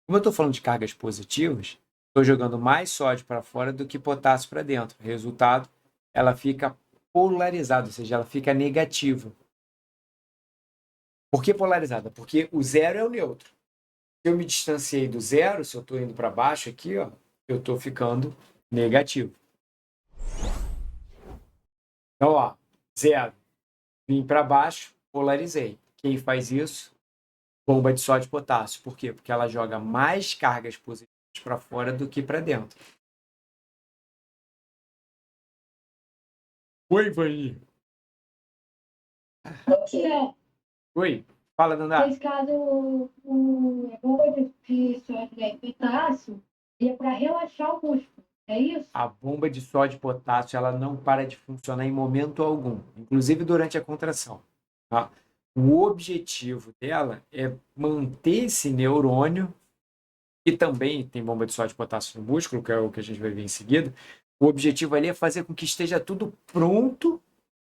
Como eu estou falando de cargas positivas, estou jogando mais sódio para fora do que potássio para dentro. Resultado, ela fica polarizada, ou seja, ela fica negativa. Por que polarizada? Porque o zero é o neutro. Se eu me distanciei do zero, se eu estou indo para baixo aqui, eu estou ficando negativo. Então, zero. Vim para baixo, polarizei. Quem faz isso? Bomba de sódio e potássio. Por quê? Porque ela joga mais cargas positivas para fora do que para dentro. Oi, Vani. Oi. Fala, Dandá. Nesse caso, a bomba de sódio e potássio é para relaxar o músculo, é isso? A bomba de sódio e potássio ela não para de funcionar em momento algum, inclusive durante a contração. Tá? O objetivo dela é manter esse neurônio, e também tem bomba de sódio e potássio no músculo, que é o que a gente vai ver em seguida. O objetivo ali é fazer com que esteja tudo pronto,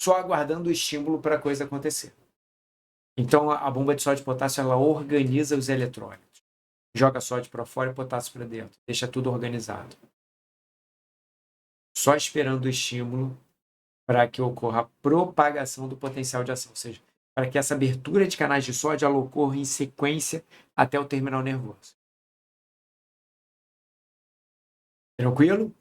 só aguardando o estímulo para a coisa acontecer. Então, a bomba de sódio e potássio ela organiza os eletrólitos. Joga sódio para fora e potássio para dentro. Deixa tudo organizado. Só esperando o estímulo para que ocorra a propagação do potencial de ação. Ou seja, para que essa abertura de canais de sódio ela ocorra em sequência até o terminal nervoso. Tranquilo?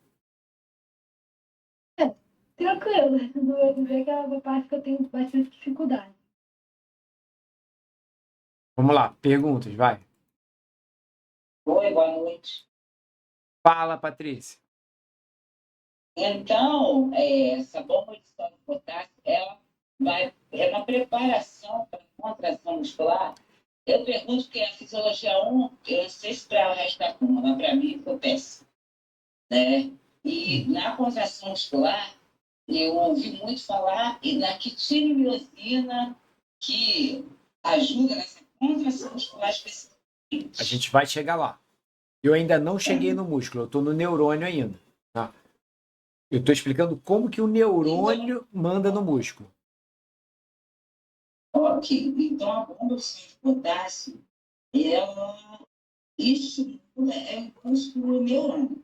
tranquilo. Vou ver que é uma parte que eu tenho bastante dificuldade. Vamos lá, perguntas, vai. Oi, boa noite. Fala, Patrícia. Então, essa bomba de sódio de potássio, é uma preparação para a contração muscular. Eu pergunto que a fisiologia 1, eu não sei se para o resto da turma, mas para mim foi péssimo, né? E na contração muscular, eu ouvi muito falar e na quitinimiosina, que ajuda nessa contração muscular especificamente. A gente vai chegar lá. Eu ainda não cheguei no músculo, eu estou no neurônio ainda. Tá? Eu estou explicando como que o neurônio manda no músculo. Ok, então a bomba de potássio, ela estimula, é um músculo neurônio.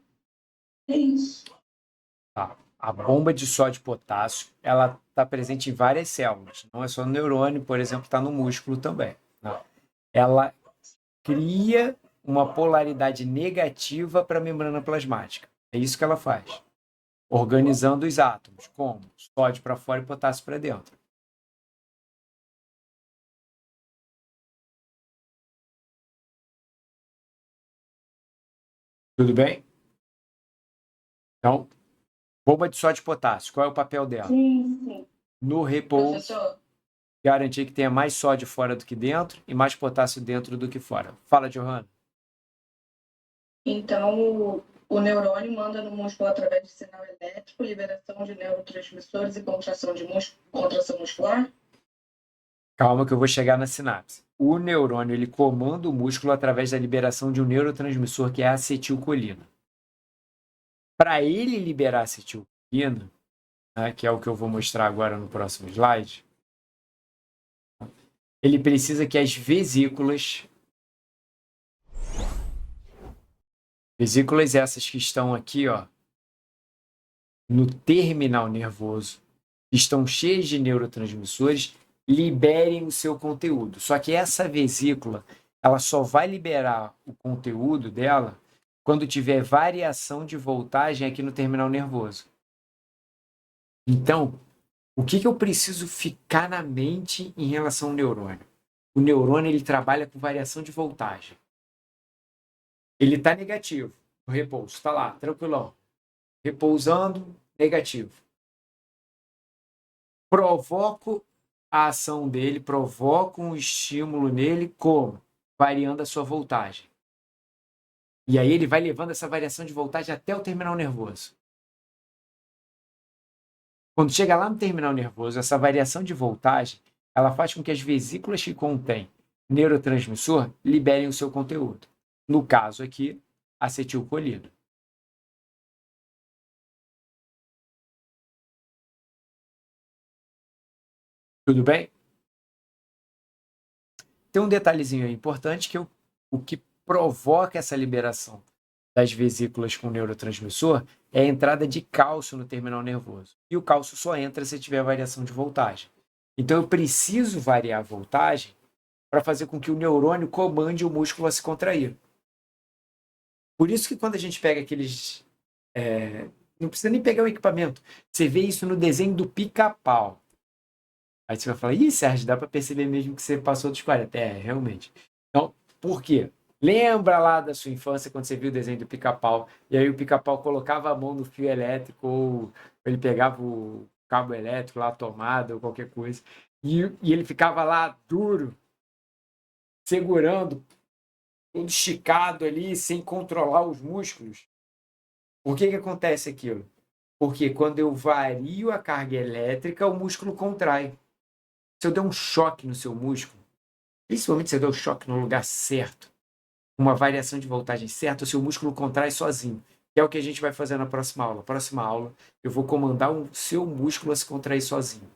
É isso. Tá? A bomba de sódio e potássio, ela está presente em várias células. Não é só no neurônio, por exemplo, está no músculo também. Tá? Ela cria uma polaridade negativa para a membrana plasmática. É isso que ela faz. Organizando os átomos, como sódio para fora e potássio para dentro. Tudo bem? Então, bomba de sódio e potássio, qual é o papel dela? Sim. No repouso, Professor, garantir que tenha mais sódio fora do que dentro e mais potássio dentro do que fora. Fala, Johanna. Então, o neurônio manda no músculo através de sinal elétrico, liberação de neurotransmissores e contração muscular? Calma que eu vou chegar na sinapse. O neurônio ele comanda o músculo através da liberação de um neurotransmissor que é a acetilcolina. Para ele liberar acetilcolina, né, que é o que eu vou mostrar agora no próximo slide, ele precisa que as vesículas essas que estão aqui, ó, no terminal nervoso, que estão cheias de neurotransmissores, liberem o seu conteúdo. Só que essa vesícula, ela só vai liberar o conteúdo dela quando tiver variação de voltagem aqui no terminal nervoso. Então, o que eu preciso ficar na mente em relação ao neurônio? O neurônio ele trabalha com variação de voltagem. Ele está negativo no repouso, está lá, tranquilão. Repousando, negativo. Provoco a ação dele, provoco um estímulo nele, como? Variando a sua voltagem. E aí ele vai levando essa variação de voltagem até o terminal nervoso. Quando chega lá no terminal nervoso, essa variação de voltagem, ela faz com que as vesículas que contêm neurotransmissor liberem o seu conteúdo. No caso aqui, acetilcolina. Tudo bem? Tem um detalhezinho aí importante que o que provoca essa liberação das vesículas com neurotransmissor é a entrada de cálcio no terminal nervoso. E o cálcio só entra se tiver variação de voltagem. Então eu preciso variar a voltagem para fazer com que o neurônio comande o músculo a se contrair. Por isso que quando a gente pega aqueles... não precisa nem pegar o equipamento. Você vê isso no desenho do Pica-Pau. Aí você vai falar, ih, Sérgio, dá para perceber mesmo que você passou dos 40. É, realmente. Então, por quê? Lembra lá da sua infância, quando você viu o desenho do Pica-Pau, e aí o Pica-Pau colocava a mão no fio elétrico, ou ele pegava o cabo elétrico lá, a tomada, ou qualquer coisa, e ele ficava lá duro, segurando, todo esticado ali, sem controlar os músculos. Por que acontece aquilo? Porque quando eu vario a carga elétrica, o músculo contrai. Se eu der um choque no seu músculo, principalmente se eu der o choque no lugar certo, uma variação de voltagem certa, o seu músculo contrai sozinho. Que é o que a gente vai fazer na próxima aula. Próxima aula, eu vou comandar o seu músculo a se contrair sozinho.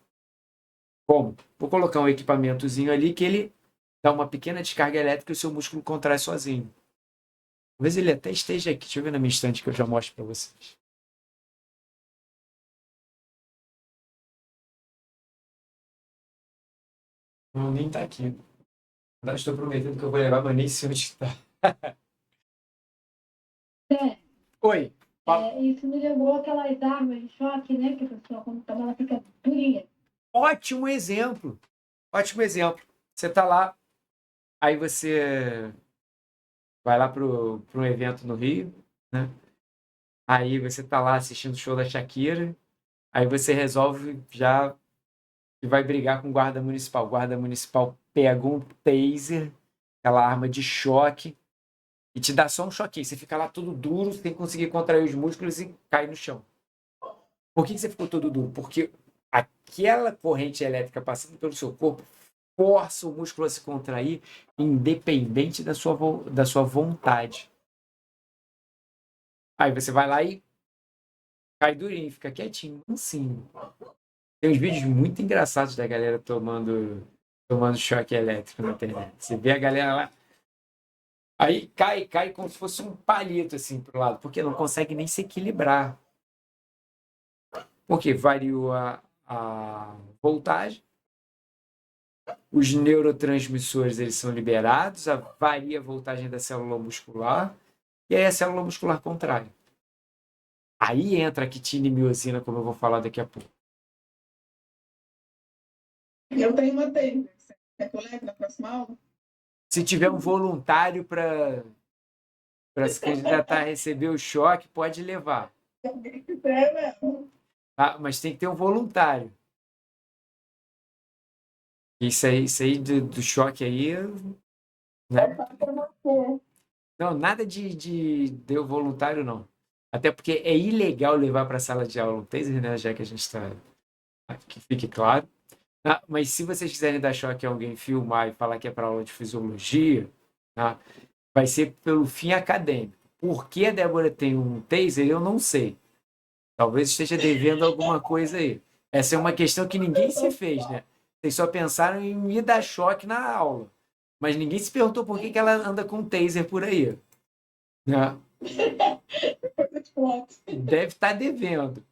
Como? Vou colocar um equipamentozinho ali que ele dá uma pequena descarga elétrica e o seu músculo contrai sozinho. Talvez ele até esteja aqui. Deixa eu ver na minha estante que eu já mostro para vocês. Não, nem tá aqui. Eu estou prometendo que eu vou levar, mas nem sei onde está. É, Oi. Isso me lembrou aquelas armas de choque, né? Que a pessoa, quando toma, ela fica durinha. Ótimo exemplo. Ótimo exemplo. Você tá lá, aí você vai lá para um evento no Rio, né? Aí você tá lá assistindo o show da Shakira, aí você resolve já que vai brigar com o guarda municipal. O guarda municipal pega um taser, aquela arma de choque, e te dá só um choquinho. Você fica lá todo duro, sem conseguir contrair os músculos e cai no chão. Por que você ficou todo duro? Porque aquela corrente elétrica passando pelo seu corpo força o músculo a se contrair, independente da sua vontade. Aí você vai lá e cai durinho, fica quietinho, mansinho. Tem uns vídeos muito engraçados da galera tomando choque elétrico na internet. Você vê a galera lá, aí cai como se fosse um palito assim pro lado, porque não consegue nem se equilibrar. Porque variou a voltagem, os neurotransmissores eles são liberados, varia a voltagem da célula muscular, e aí a célula muscular contrai. Aí entra a quitina e miosina, como eu vou falar daqui a pouco. Eu tenho uma técnica. Você quer que eu leve na próxima aula? Se tiver um voluntário para se candidatar a receber o choque, pode levar. Se alguém quiser, né? Tá? Mas tem que ter um voluntário. Isso aí do choque aí, né? Não, nada de deu voluntário, não. Até porque é ilegal levar para a sala de aula um taser, né? Já que a gente está... Que fique claro. Ah, mas se vocês quiserem dar choque a alguém, filmar e falar que é para aula de fisiologia, tá? Vai ser pelo fim acadêmico. Por que a Débora tem um taser, eu não sei. Talvez esteja devendo alguma coisa aí. Essa é uma questão que ninguém se fez, né? Vocês só pensaram em me dar choque na aula. Mas ninguém se perguntou por que ela anda com um taser por aí. Né? Deve estar devendo.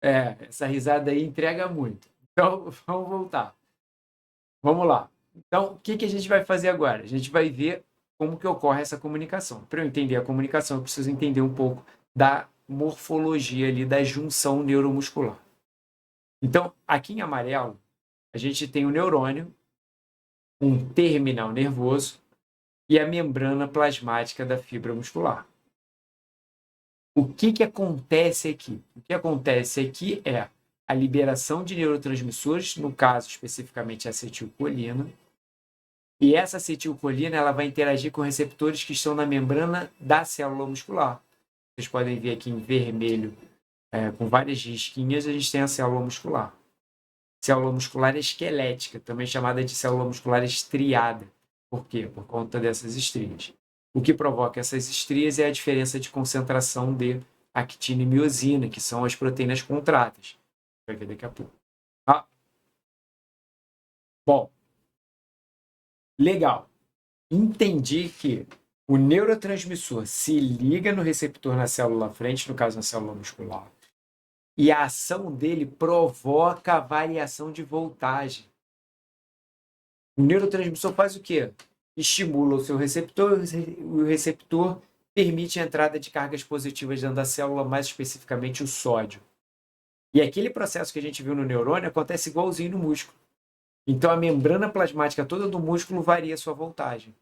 Essa risada aí entrega muito. Então, vamos voltar. Vamos lá. Então, o que a gente vai fazer agora? A gente vai ver como que ocorre essa comunicação. Para eu entender a comunicação, eu preciso entender um pouco da morfologia ali, da junção neuromuscular. Então, aqui em amarelo, a gente tem o neurônio, um terminal nervoso e a membrana plasmática da fibra muscular. O que acontece aqui? O que acontece aqui é a liberação de neurotransmissores, no caso especificamente a acetilcolina, e essa acetilcolina ela vai interagir com receptores que estão na membrana da célula muscular. Vocês podem ver aqui em vermelho, com várias risquinhas, a gente tem a célula muscular. Célula muscular esquelética, também chamada de célula muscular estriada. Por quê? Por conta dessas estrias. O que provoca essas estrias é a diferença de concentração de actina e miosina, que são as proteínas contráteis. Vai ver daqui a pouco. Ah. Bom, legal. Entendi que o neurotransmissor se liga no receptor na célula frente, no caso na célula muscular, e a ação dele provoca a variação de voltagem. O neurotransmissor faz o quê? Estimula o seu receptor, o receptor permite a entrada de cargas positivas dentro da célula, mais especificamente o sódio. E aquele processo que a gente viu no neurônio acontece igualzinho no músculo. Então a membrana plasmática toda do músculo varia a sua voltagem.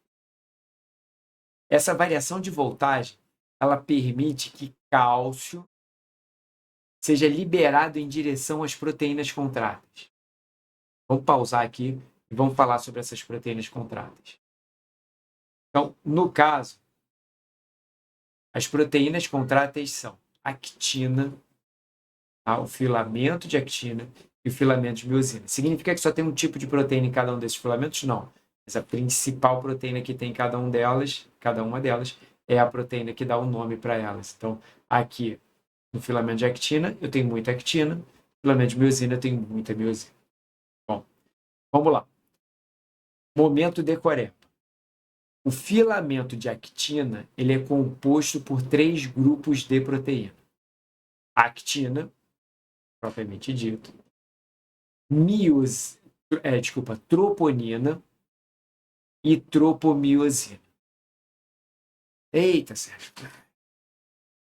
Essa variação de voltagem, ela permite que cálcio seja liberado em direção às proteínas contráteis. Vamos pausar aqui e vamos falar sobre essas proteínas contráteis. Então, no caso, as proteínas contráteis são actina, tá? O filamento de actina e o filamento de miosina. Significa que só tem um tipo de proteína em cada um desses filamentos? Não. Mas a principal proteína que tem em cada uma delas, é a proteína que dá o nome para elas. Então, aqui, no filamento de actina, eu tenho muita actina. No filamento de miosina, eu tenho muita miosina. Bom, vamos lá. Momento decoreba. O filamento de actina ele é composto por 3 grupos de proteína. Actina, propriamente dito, troponina e tropomiosina. Eita, Sérgio.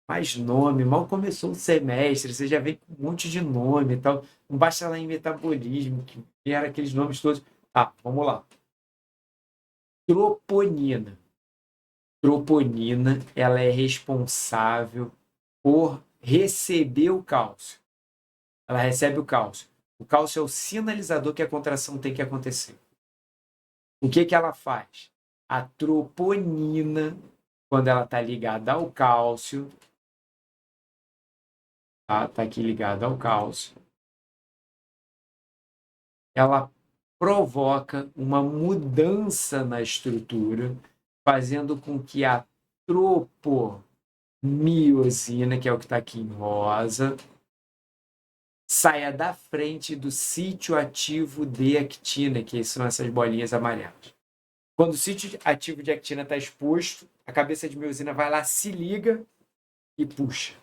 mais nome, mal começou o semestre, você já vem com um monte de nome e tal. Não basta lá em metabolismo, que era aqueles nomes todos. Tá, vamos lá. Troponina. Troponina, ela é responsável por receber o cálcio. Ela recebe o cálcio. O cálcio é o sinalizador que a contração tem que acontecer. O que ela faz? A troponina, quando ela está ligada ao cálcio, tá aqui ligada ao cálcio, ela provoca uma mudança na estrutura, fazendo com que a tropomiosina, que é o que está aqui em rosa, saia da frente do sítio ativo de actina, que são essas bolinhas amarelas. Quando o sítio ativo de actina está exposto, a cabeça de miosina vai lá, se liga e puxa.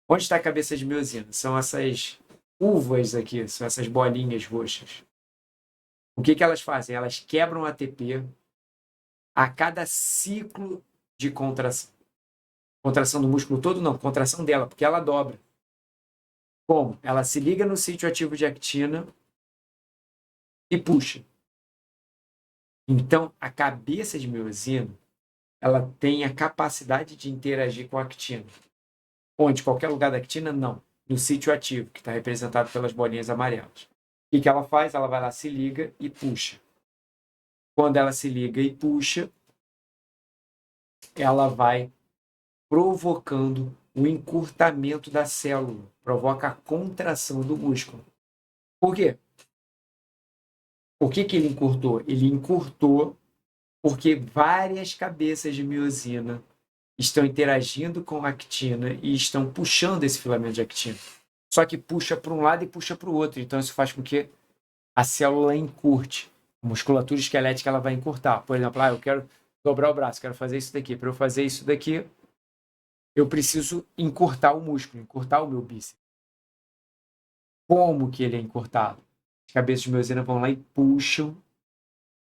Onde está a cabeça de miosina? São essas uvas aqui, são essas bolinhas roxas. O que elas fazem? Elas quebram ATP a cada ciclo de contração. Contração do músculo todo? Não, contração dela, porque ela dobra. Como? Ela se liga no sítio ativo de actina e puxa. Então, a cabeça de miosina, ela tem a capacidade de interagir com a actina. Onde? Qualquer lugar da actina? Não. No sítio ativo, que está representado pelas bolinhas amarelas. O que ela faz? Ela vai lá, se liga e puxa. Quando ela se liga e puxa, ela vai provocando o encurtamento da célula, provoca a contração do músculo. Por quê? Por que ele encurtou? Ele encurtou porque várias cabeças de miosina estão interagindo com a actina e estão puxando esse filamento de actina. Só que puxa para um lado e puxa para o outro. Então, isso faz com que a célula encurte. A musculatura esquelética ela vai encurtar. Por exemplo, eu quero dobrar o braço, quero fazer isso daqui. Para eu fazer isso daqui, eu preciso encurtar o músculo, encurtar o meu bíceps. Como que ele é encurtado? As cabeças de miosina vão lá e puxam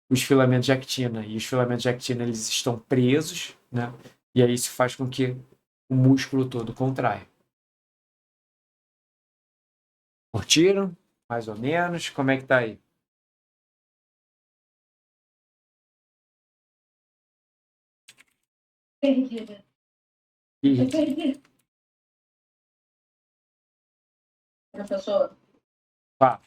os filamentos de actina. E os filamentos de actina eles estão presos, né? E aí isso faz com que o músculo todo contraia. Curtiram? Mais ou menos? Como é que tá aí? Perdida. E Eu perdi. Professor, pá,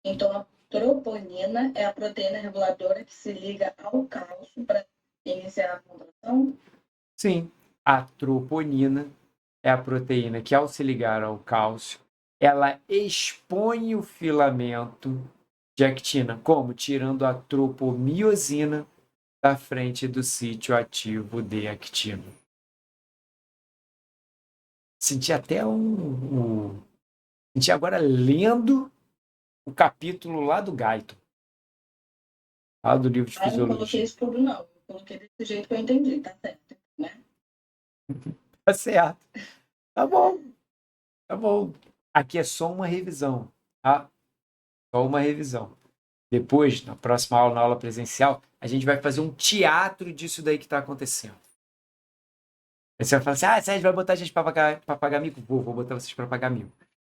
então a troponina é a proteína reguladora que se liga ao cálcio para iniciar a contração? sim, a troponina é a proteína que, ao se ligar ao cálcio, ela expõe o filamento de actina. Como? Tirando a tropomiosina da frente do sítio ativo de actina. Senti até Senti agora lendo o capítulo lá do Guyton. Lá do livro de Eu não coloquei fisiologia. isso tudo, não. Eu coloquei desse jeito que eu entendi, tá certo, né? Tá certo. Tá bom. Tá bom. Aqui é só uma revisão, tá? Só uma revisão. Depois, na próxima aula, na aula presencial, a gente vai fazer um teatro disso daí que está acontecendo. Aí você vai falar assim, Sérgio, vai botar a gente para pagar mico? Vou botar vocês para pagar mico.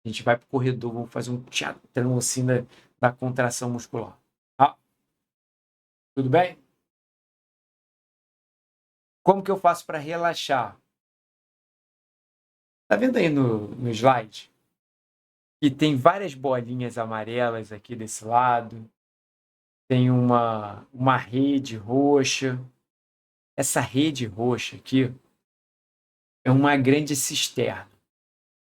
A gente vai pro corredor, vamos fazer um teatrão assim da contração muscular. Tá? Tudo bem? Como que eu faço para relaxar? Tá vendo aí no slide? E tem várias bolinhas amarelas aqui desse lado. Tem uma rede roxa. Essa rede roxa aqui é uma grande cisterna.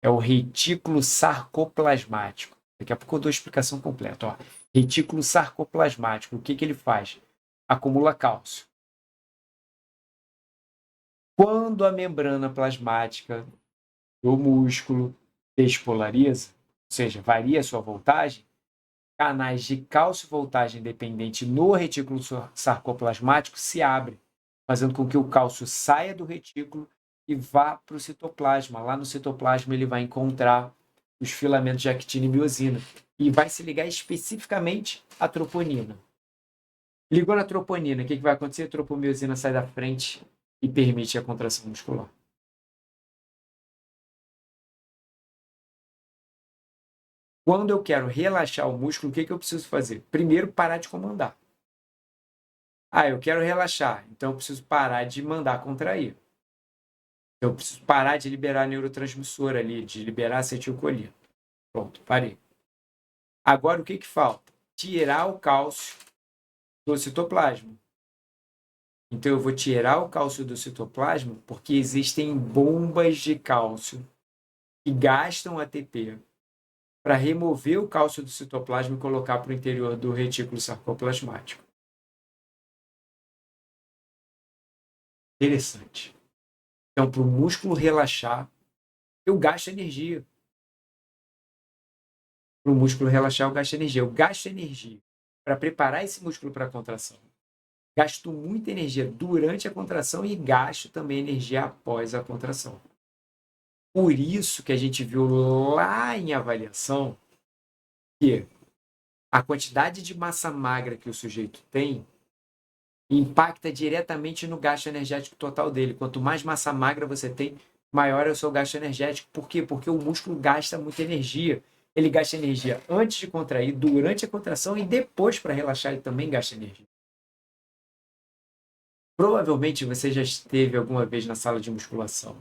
É o retículo sarcoplasmático. Daqui a pouco eu dou a explicação completa. Ó. Retículo sarcoplasmático, o que ele faz? Acumula cálcio. Quando a membrana plasmática do músculo despolariza, ou seja, varia a sua voltagem, canais de cálcio voltagem dependente no retículo sarcoplasmático se abrem, fazendo com que o cálcio saia do retículo e vá para o citoplasma. Lá no citoplasma ele vai encontrar os filamentos de actina e miosina e vai se ligar especificamente à troponina. Ligou na troponina, o que vai acontecer? A tropomiosina sai da frente e permite a contração muscular. Quando eu quero relaxar o músculo, o que eu preciso fazer? Primeiro, parar de comandar. Eu quero relaxar, então eu preciso parar de mandar contrair. Eu preciso parar de liberar neurotransmissor ali, de liberar acetilcolina. Pronto, parei. Agora, o que falta? Tirar o cálcio do citoplasma. Então, eu vou tirar o cálcio do citoplasma porque existem bombas de cálcio que gastam ATP para remover o cálcio do citoplasma e colocar para o interior do retículo sarcoplasmático. Interessante. Então, para o músculo relaxar, eu gasto energia. Para o músculo relaxar, eu gasto energia. Eu gasto energia para preparar esse músculo para a contração. Gasto muita energia durante a contração e gasto também energia após a contração. Por isso que a gente viu lá em avaliação que a quantidade de massa magra que o sujeito tem impacta diretamente no gasto energético total dele. Quanto mais massa magra você tem, maior é o seu gasto energético. Por quê? Porque o músculo gasta muita energia. Ele gasta energia antes de contrair, durante a contração e depois para relaxar ele também gasta energia. Provavelmente você já esteve alguma vez na sala de musculação.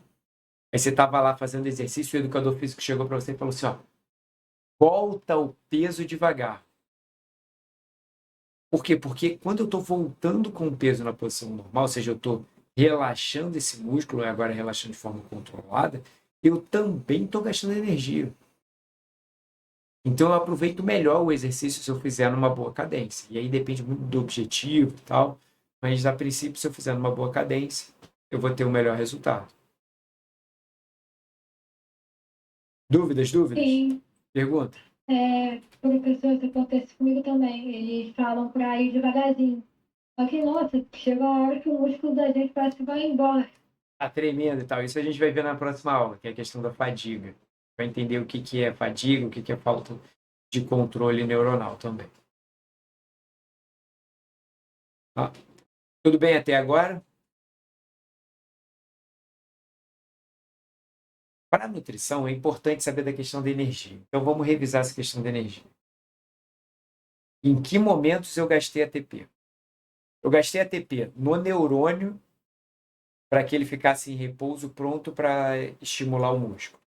Aí você estava lá fazendo exercício e o educador físico chegou para você e falou assim, volta o peso devagar. Por quê? Porque quando eu estou voltando com o peso na posição normal, ou seja, eu estou relaxando esse músculo, agora relaxando de forma controlada, eu também estou gastando energia. Então eu aproveito melhor o exercício se eu fizer numa boa cadência. E aí depende muito do objetivo e tal, mas a princípio, se eu fizer numa boa cadência, eu vou ter um melhor resultado. Dúvidas? Sim. Pergunta. Professor, isso acontece comigo também. Eles falam para ir devagarzinho. Só que, nossa, chega uma hora que o músculo da gente parece que vai embora. Tá tremendo e tal. Isso a gente vai ver na próxima aula, que é a questão da fadiga. Vai entender o que é fadiga, o que é falta de controle neuronal também. Tudo bem até agora? Para a nutrição, é importante saber da questão da energia. Então, vamos revisar essa questão da energia. Em que momentos eu gastei ATP? Eu gastei ATP no neurônio para que ele ficasse em repouso, pronto para estimular o músculo.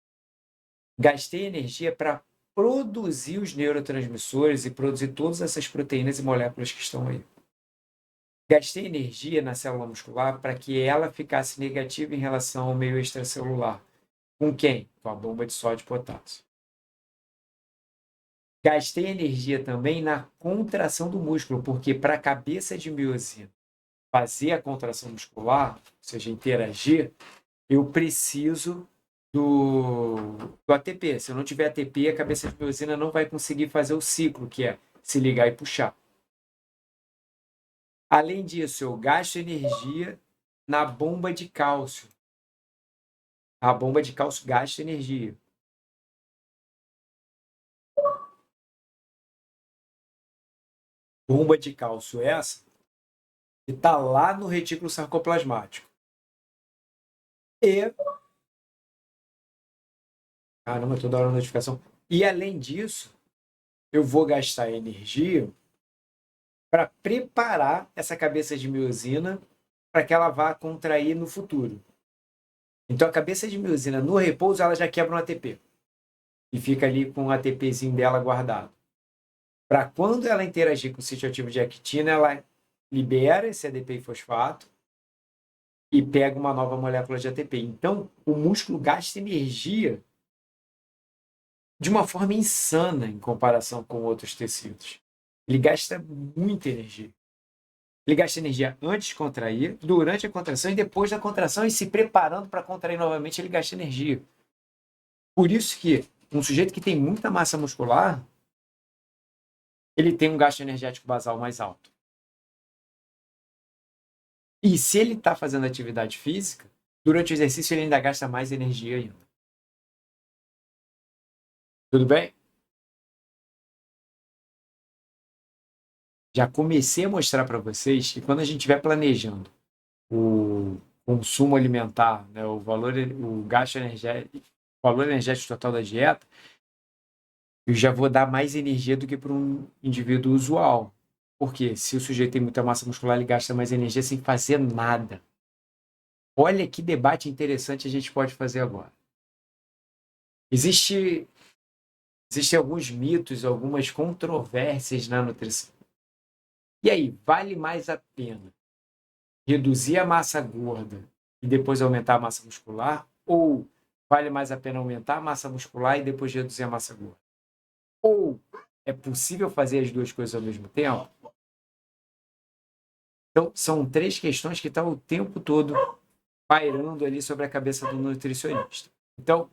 Gastei energia para produzir os neurotransmissores e produzir todas essas proteínas e moléculas que estão aí. Gastei energia na célula muscular para que ela ficasse negativa em relação ao meio extracelular. Com quem? Com a bomba de sódio e potássio. Gastei energia também na contração do músculo, porque para a cabeça de miosina fazer a contração muscular, ou seja, interagir, eu preciso do ATP. Se eu não tiver ATP, a cabeça de miosina não vai conseguir fazer o ciclo, que é se ligar e puxar. Além disso, eu gasto energia na bomba de cálcio. A bomba de cálcio gasta energia. Bomba de cálcio essa que está lá no retículo sarcoplasmático. Caramba, toda hora notificação. E além disso, eu vou gastar energia para preparar essa cabeça de miosina para que ela vá contrair no futuro. Então, a cabeça de miosina no repouso, ela já quebra um ATP. E fica ali com o ATPzinho dela guardado. Para quando ela interagir com o sítio ativo de actina, ela libera esse ADP e fosfato e pega uma nova molécula de ATP. Então, o músculo gasta energia de uma forma insana em comparação com outros tecidos. Ele gasta muita energia. Ele gasta energia antes de contrair, durante a contração e depois da contração, e se preparando para contrair novamente, ele gasta energia. Por isso que um sujeito que tem muita massa muscular, ele tem um gasto energético basal mais alto. E se ele está fazendo atividade física, durante o exercício ele ainda gasta mais energia ainda. Tudo bem? Já comecei a mostrar para vocês que quando a gente estiver planejando o consumo alimentar, né, o gasto energético, o valor energético total da dieta, eu já vou dar mais energia do que para um indivíduo usual. Porque se o sujeito tem muita massa muscular, ele gasta mais energia sem fazer nada. Olha que debate interessante a gente pode fazer agora. Existem alguns mitos, algumas controvérsias na nutrição. E aí, vale mais a pena reduzir a massa gorda e depois aumentar a massa muscular? Ou vale mais a pena aumentar a massa muscular e depois reduzir a massa gorda? Ou é possível fazer as duas coisas ao mesmo tempo? Então, são 3 questões que estão o tempo todo pairando ali sobre a cabeça do nutricionista. Então,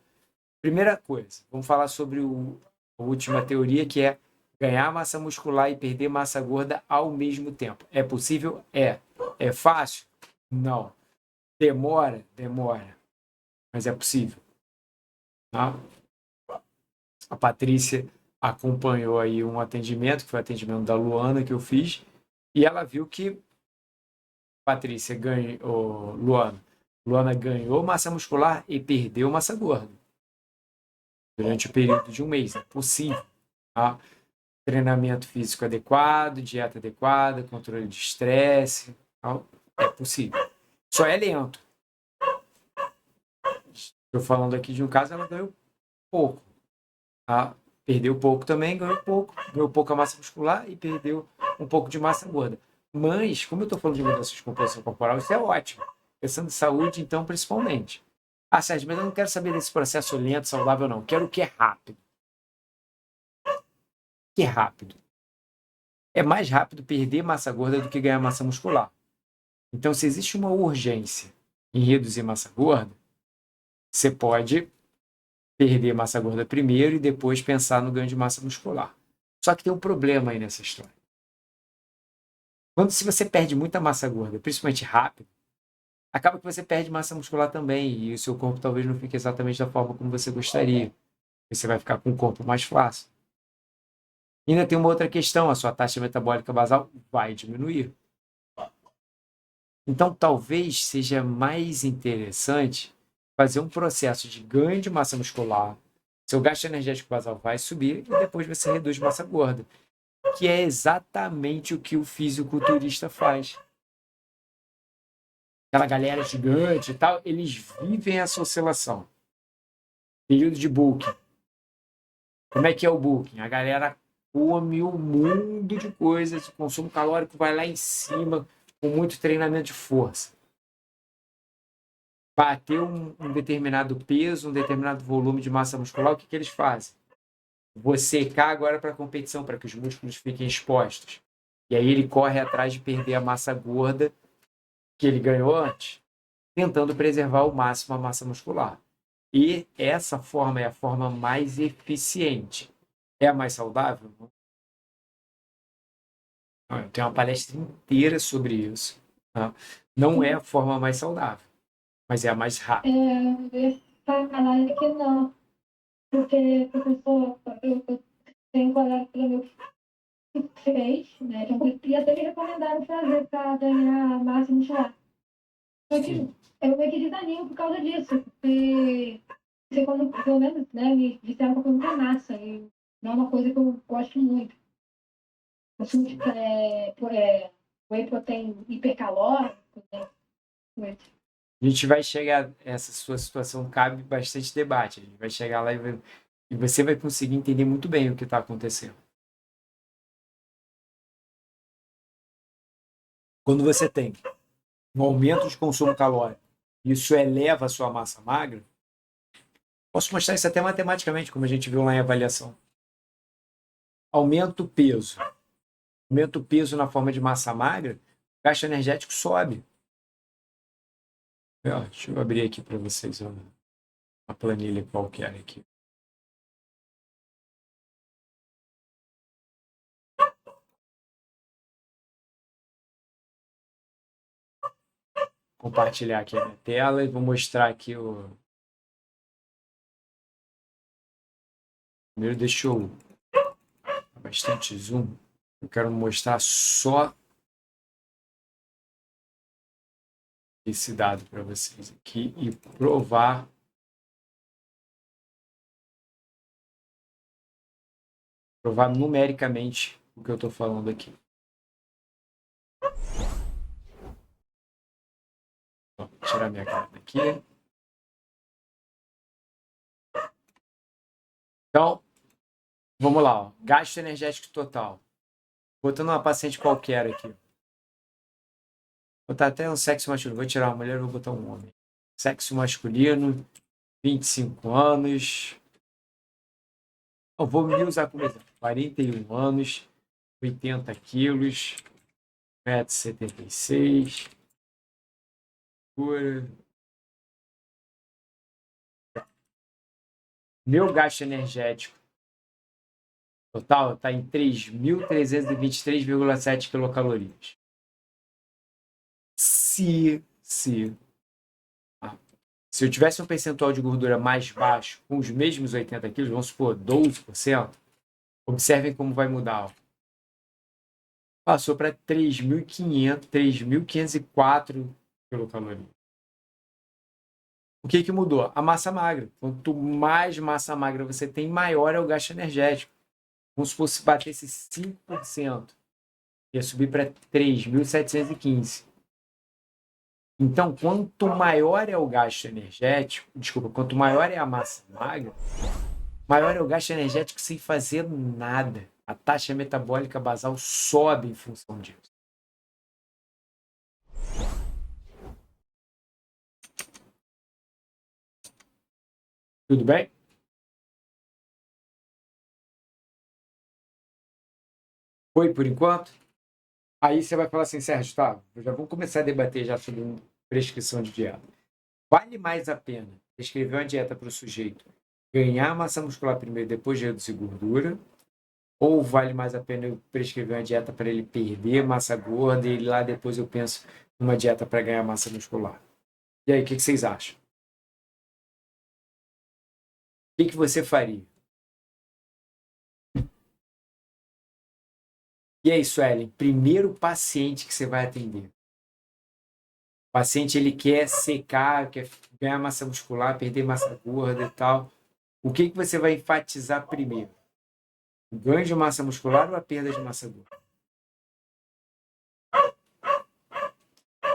primeira coisa, vamos falar sobre a última teoria, que é ganhar massa muscular e perder massa gorda ao mesmo tempo. É possível? É. É fácil? Não. Demora? Demora. Mas é possível. Tá? A Patrícia acompanhou aí um atendimento, que foi o atendimento da Luana que eu fiz, e ela viu que Patrícia ganhou, Luana ganhou massa muscular e perdeu massa gorda durante o período de um mês. É possível. Tá? Treinamento físico adequado, dieta adequada, controle de estresse. Tá? É possível. Só é lento. Estou falando aqui de um caso, ela ganhou pouco. Tá? Perdeu pouco também, ganhou pouca massa muscular e perdeu um pouco de massa gorda. Mas, como eu estou falando de mudança de composição corporal, isso é ótimo. Pensando em saúde, então, principalmente. Ah, Sérgio, mas eu não quero saber desse processo lento, saudável, não. Quero o que é rápido. O que é rápido? É mais rápido perder massa gorda do que ganhar massa muscular. Então, se existe uma urgência em reduzir massa gorda, você pode perder massa gorda primeiro e depois pensar no ganho de massa muscular. Só que tem um problema aí nessa história. Se você perde muita massa gorda, principalmente rápido, acaba que você perde massa muscular também e o seu corpo talvez não fique exatamente da forma como você gostaria. Você vai ficar com um corpo mais flácido. E ainda tem uma outra questão, a sua taxa metabólica basal vai diminuir. Então, talvez seja mais interessante fazer um processo de ganho de massa muscular. Seu gasto energético basal vai subir e depois você reduz massa gorda, que é exatamente o que o fisiculturista faz. Aquela galera gigante e tal, eles vivem essa oscilação. Período de bulking. Como é que é o bulking? A galera come um mundo de coisas, o consumo calórico vai lá em cima, com muito treinamento de força. Bater um determinado peso, um determinado volume de massa muscular, o que eles fazem? Vou secar agora para a competição, para que os músculos fiquem expostos. E aí ele corre atrás de perder a massa gorda que ele ganhou antes, tentando preservar ao máximo a massa muscular. E essa forma é a forma mais eficiente. É a mais saudável? Eu tenho uma palestra inteira sobre isso. Tá? Não é a forma mais saudável, mas é a mais rápida. Eu ia falar que não, porque, professor, eu tenho um colega meu que fez, né? E até me recomendaram fazer para ganhar massa muscular. Só que eu meio que desanimo por causa disso, porque você quando, pelo menos, né, me disseram que eu muita massa, e não é uma coisa que eu gosto muito. Consumo de whey protein hipercalórico, né? Muito. A gente vai chegar, essa sua situação cabe bastante debate. A gente vai chegar lá e você vai conseguir entender muito bem o que está acontecendo. Quando você tem um aumento de consumo calórico, isso eleva a sua massa magra, posso mostrar isso até matematicamente, como a gente viu lá em avaliação. Aumenta o peso. Aumenta o peso na forma de massa magra, o gasto energético sobe. Deixa eu abrir aqui para vocês uma planilha qualquer aqui. Compartilhar aqui a minha tela e vou mostrar aqui o... Primeiro deixa eu dar bastante zoom. Eu quero mostrar só esse dado para vocês aqui e provar numericamente o que eu estou falando aqui. Vou tirar minha cara daqui. Então, vamos lá. Ó. Gasto energético total. Botando uma paciente qualquer aqui. Vou botar até um sexo masculino. Vou tirar uma mulher e vou botar um homem. Sexo masculino, 25 anos. Eu vou me usar como exemplo. 41 anos, 80 quilos, 1,76 m. Meu gasto energético total está em 3.323,7 quilocalorias. Se eu tivesse um percentual de gordura mais baixo, com os mesmos 80 quilos, vamos supor 12%, observem como vai mudar. Passou para 3.504 quilocalorias. O que mudou? A massa magra. Quanto mais massa magra você tem, maior é o gasto energético. Vamos supor, se batesse 5%, ia subir para 3.715. Então, quanto maior é o gasto energético, quanto maior é a massa magra, maior é o gasto energético sem fazer nada. A taxa metabólica basal sobe em função disso. Tudo bem? Foi por enquanto? Aí você vai falar assim, Sérgio, tá, já vamos começar a debater já sobre prescrição de dieta. Vale mais a pena prescrever uma dieta para o sujeito ganhar massa muscular primeiro, depois de reduzir gordura? Ou vale mais a pena eu prescrever uma dieta para ele perder massa gorda e lá depois eu penso numa dieta para ganhar massa muscular? E aí, o que vocês acham? O que você faria? E aí, Suelen, primeiro paciente que você vai atender. O paciente ele quer secar, quer ganhar massa muscular, perder massa gorda e tal. O que você vai enfatizar primeiro? O ganho de massa muscular ou a perda de massa gorda?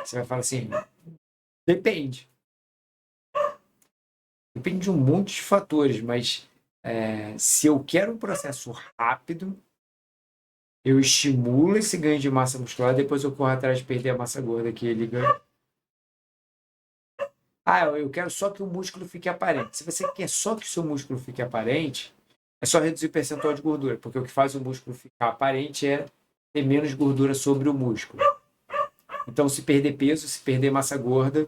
Você vai falar assim, depende. Depende de um monte de fatores, mas se eu quero um processo rápido, eu estimulo esse ganho de massa muscular, depois eu corro atrás de perder a massa gorda que ele ganha. Eu quero só que o músculo fique aparente. Se você quer só que o seu músculo fique aparente, é só reduzir o percentual de gordura, porque o que faz o músculo ficar aparente é ter menos gordura sobre o músculo. Então, se perder peso, se perder massa gorda,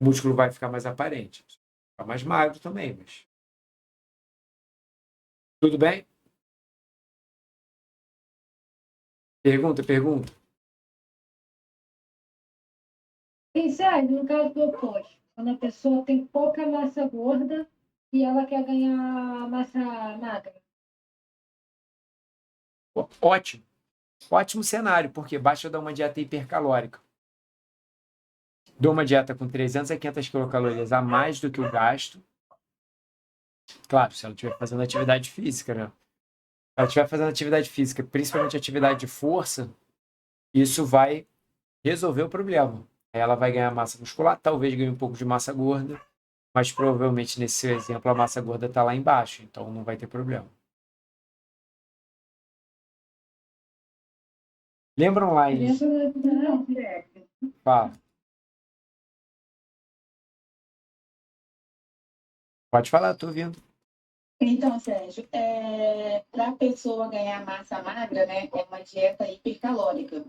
o músculo vai ficar mais aparente. Vai ficar mais magro também, mas... Tudo bem? Pergunta. Sérgio, no caso do oposto, quando a pessoa tem pouca massa gorda e ela quer ganhar massa magra. Ótimo cenário, porque basta eu dar uma dieta hipercalórica. Dou uma dieta com 300 a 500 quilocalorias a mais do que o gasto. Claro, se ela estiver fazendo atividade física, né? Se ela estiver fazendo atividade física, principalmente atividade de força, isso vai resolver o problema. Aí ela vai ganhar massa muscular, talvez ganhe um pouco de massa gorda, mas provavelmente nesse seu exemplo a massa gorda está lá embaixo, então não vai ter problema. Lembram lá em... Fala. Pode falar, estou ouvindo. Então, Sérgio, para a pessoa ganhar massa magra, né, é uma dieta hipercalórica.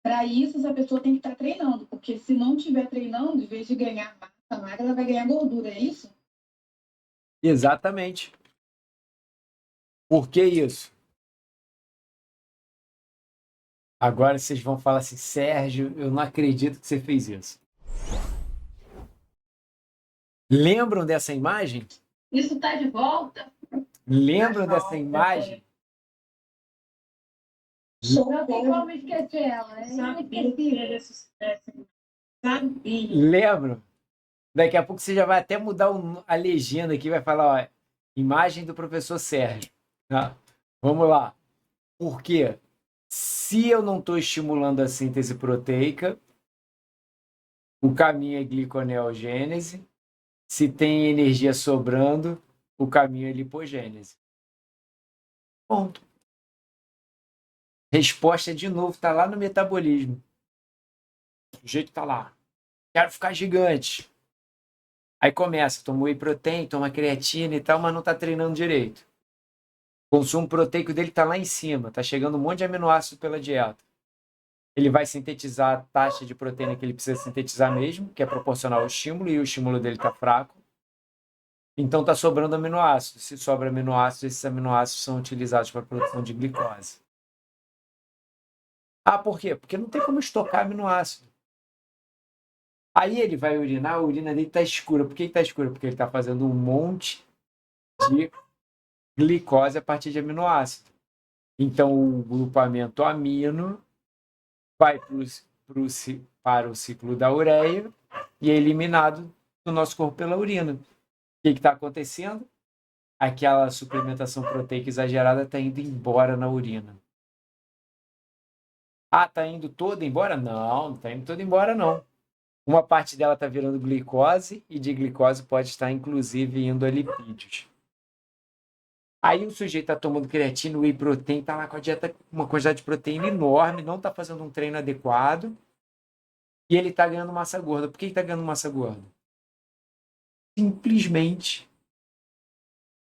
Para isso, essa pessoa tem que estar treinando, porque se não estiver treinando, em vez de ganhar massa magra, ela vai ganhar gordura, é isso? Exatamente. Por que isso? Agora vocês vão falar assim, Sérgio, eu não acredito que você fez isso. Lembram dessa imagem? Isso está de volta? Lembram dessa imagem? Não tem como esquecer ela. É inesquecível. Sabia. Lembro? Daqui a pouco você já vai até mudar a legenda aqui, vai falar, ó, imagem do professor Sérgio. Tá? Vamos lá. Por quê? Se eu não estou estimulando a síntese proteica, o caminho é gliconeogênese. Se tem energia sobrando, o caminho é lipogênese. Ponto. Resposta de novo, está lá no metabolismo. O jeito está lá. Quero ficar gigante. Aí começa, toma whey protein, toma creatina e tal, mas não está treinando direito. O consumo proteico dele está lá em cima, está chegando um monte de aminoácido pela dieta. Ele vai sintetizar a taxa de proteína que ele precisa sintetizar mesmo, que é proporcional ao estímulo, e o estímulo dele está fraco. Então está sobrando aminoácido. Se sobra aminoácido, esses aminoácidos são utilizados para a produção de glicose. Ah, por quê? Porque não tem como estocar aminoácido. Aí ele vai urinar, a urina dele está escura. Por que está escura? Porque ele está fazendo um monte de glicose a partir de aminoácido. Então o grupamento amino vai para o ciclo da ureia e é eliminado do nosso corpo pela urina. O que está acontecendo? Aquela suplementação proteica exagerada está indo embora na urina. Ah, está indo toda embora? Não está indo toda embora, não. Uma parte dela está virando glicose e de glicose pode estar, inclusive, indo a lipídios. Aí o sujeito está tomando creatina, whey protein, está lá com a dieta com uma quantidade de proteína enorme, não está fazendo um treino adequado e ele está ganhando massa gorda. Por que está ganhando massa gorda? Simplesmente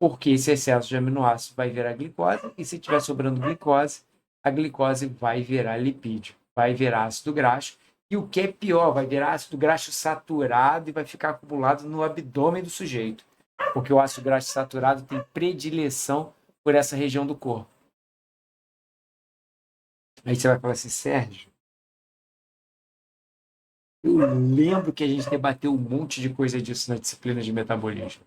porque esse excesso de aminoácido vai virar glicose e se estiver sobrando glicose, a glicose vai virar lipídio, vai virar ácido graxo e o que é pior, vai virar ácido graxo saturado e vai ficar acumulado no abdômen do sujeito, porque o ácido graxo saturado tem predileção por essa região do corpo. Aí você vai falar assim, Sérgio, eu lembro que a gente debateu um monte de coisa disso na disciplina de metabolismo.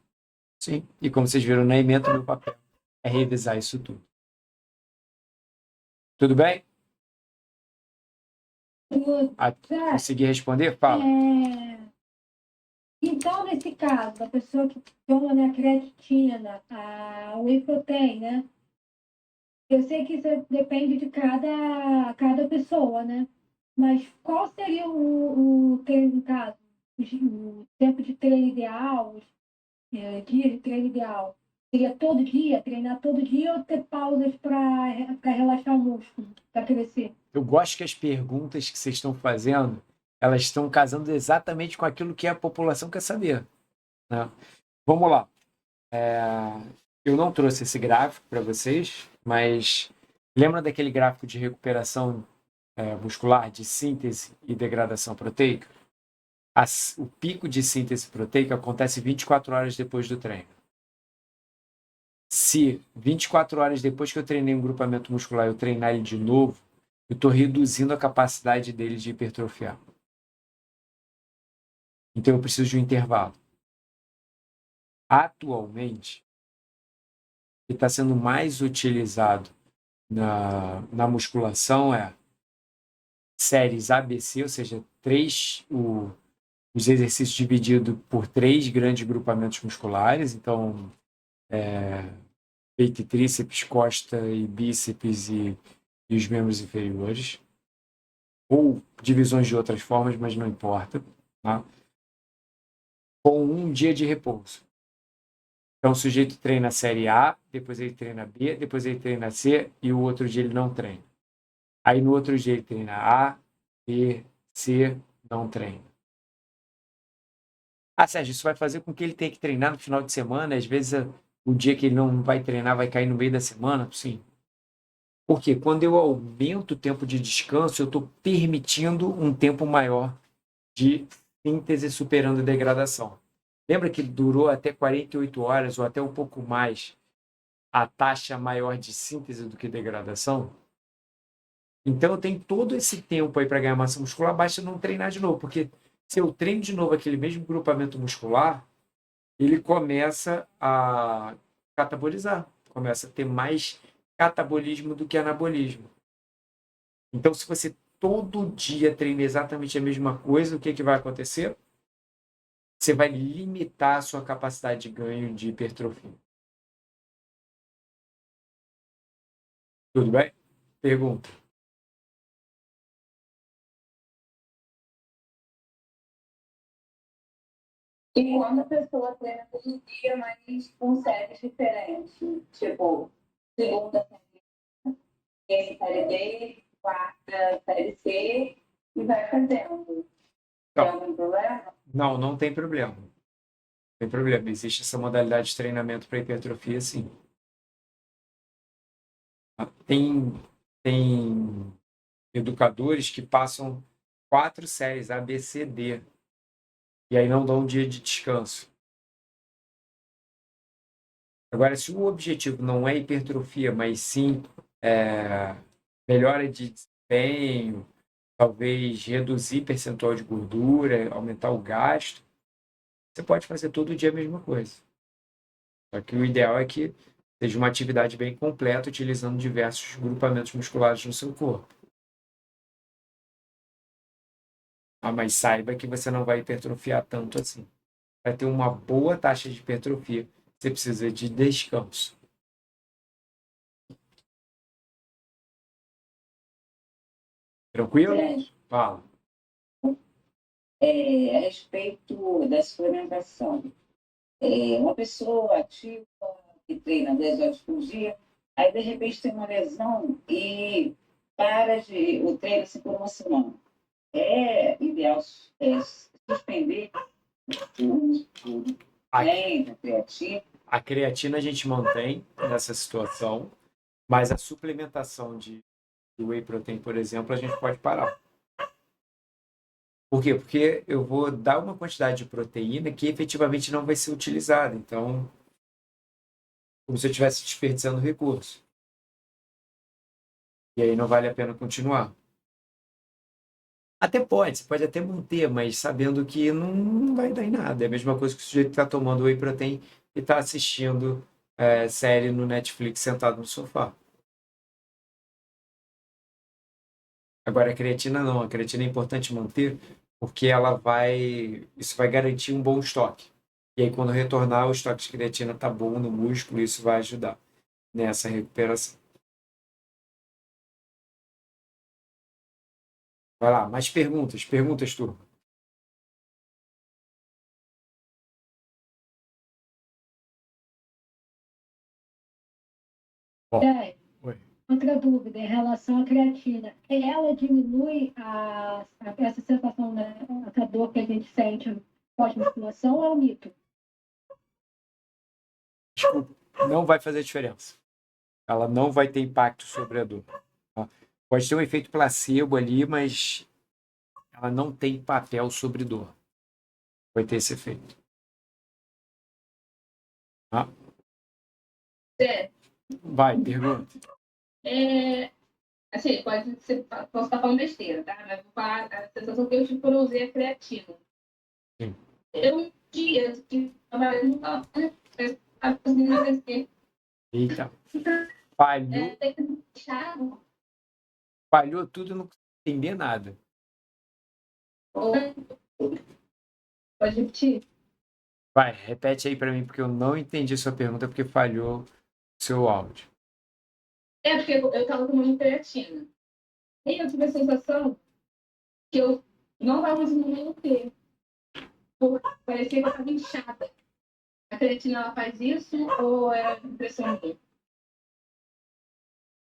Sim, e como vocês viram na ementa, meu papel é revisar isso tudo. Tudo bem? Consegui responder? Fala. Então, nesse caso, a pessoa que toma, né, a creatina, a whey protein, né? Eu sei que isso depende de cada pessoa, né? Mas qual seria o treino, no caso? O tempo de treino ideal, dia de treino ideal? Seria todo dia, treinar todo dia ou ter pausas para relaxar o músculo, para crescer? Eu gosto que as perguntas que vocês estão fazendo, elas estão casando exatamente com aquilo que a população quer saber. Né? Vamos lá. Eu não trouxe esse gráfico para vocês, mas lembra daquele gráfico de recuperação muscular, de síntese e degradação proteica? O pico de síntese proteica acontece 24 horas depois do treino. Se 24 horas depois que eu treinei um grupamento muscular eu treinar ele de novo, eu estou reduzindo a capacidade dele de hipertrofiar. Então eu preciso de um intervalo. Atualmente, o que está sendo mais utilizado na musculação é séries ABC, ou seja, os exercícios divididos por 3 grandes grupamentos musculares. Então, peito e tríceps, costa e bíceps e os membros inferiores. Ou divisões de outras formas, mas não importa. Tá? Com um dia de repouso. Então, o sujeito treina a série A, depois ele treina B, depois ele treina C e o outro dia ele não treina. Aí, no outro dia, ele treina A, B, C, não treina. Ah, Sérgio, isso vai fazer com que ele tenha que treinar no final de semana. Às vezes, o dia que ele não vai treinar vai cair no meio da semana. Sim. Porque quando eu aumento o tempo de descanso, eu estou permitindo um tempo maior de síntese superando a degradação. Lembra que durou até 48 horas ou até um pouco mais a taxa maior de síntese do que degradação? Então, eu tenho todo esse tempo aí para ganhar massa muscular, basta não treinar de novo. Porque se eu treino de novo aquele mesmo grupamento muscular, ele começa a catabolizar, começa a ter mais catabolismo do que anabolismo. Então, se você todo dia treina exatamente a mesma coisa, o que vai acontecer? Você vai limitar a sua capacidade de ganho de hipertrofia. Tudo bem? Pergunta. E quando a pessoa treina todo dia, mas com séries diferentes, tipo, segunda série B, quarta série C, e vai fazendo. Tem algum problema? Não, não tem problema. Não tem problema. Existe essa modalidade de treinamento para hipertrofia, sim. Tem educadores que passam 4 séries A, B, C, D. E aí não dão um dia de descanso. Agora, se o objetivo não é hipertrofia, mas sim melhora de desempenho, talvez reduzir percentual de gordura, aumentar o gasto, você pode fazer todo dia a mesma coisa. Só que o ideal é que seja uma atividade bem completa, utilizando diversos grupamentos musculares no seu corpo. Mas saiba que você não vai hipertrofiar tanto assim. Para ter uma boa taxa de hipertrofia, você precisa de descanso. Tranquilo? Fala. A respeito da suplementação. Uma pessoa ativa que treina 10 horas por dia, aí de repente tem uma lesão e para o treino assim, por uma semana. É ideal suspender tudo, treino, creatina. A creatina a gente mantém nessa situação, mas a suplementação de whey protein, por exemplo, a gente pode parar. Por quê? Porque eu vou dar uma quantidade de proteína que efetivamente não vai ser utilizada. Então, como se eu estivesse desperdiçando recurso. E aí não vale a pena continuar. Até pode, você pode até manter, mas sabendo que não vai dar em nada. É a mesma coisa que o sujeito está tomando whey protein e está assistindo série no Netflix sentado no sofá. Agora, a creatina não. A creatina é importante manter porque isso vai garantir um bom estoque. E aí, quando retornar, o estoque de creatina está bom no músculo e isso vai ajudar nessa recuperação. Vai lá, mais perguntas. Perguntas, turma. É, Oi. outra dúvida em relação à creatina. Ela diminui essa sensação, né, essa dor que a gente sente pós-musculação ou é um mito? Desculpa, não vai fazer diferença. Ela não vai ter impacto sobre a dor. Tá? Pode ter um efeito placebo ali, mas ela não tem papel sobre dor. Vai ter esse efeito. Tá? Vai, pergunta. Assim, posso estar falando besteira, tá? Mas a sensação que eu tive quando eu usei a creatina. Sim. Eu um dia que trabalhei no campo, a conseguindo emagrecer. Eita. Falhou. Tem que deixar. Falhou tudo, não entender nada. Pode repetir? Vai, repete aí para mim, porque eu não entendi sua pergunta, porque falhou o seu áudio. Porque eu estava tomando creatina. E eu tive a sensação que eu não estava conseguindo manter. Parecia que eu estava inchada. A creatina ela faz isso ou é impressão minha?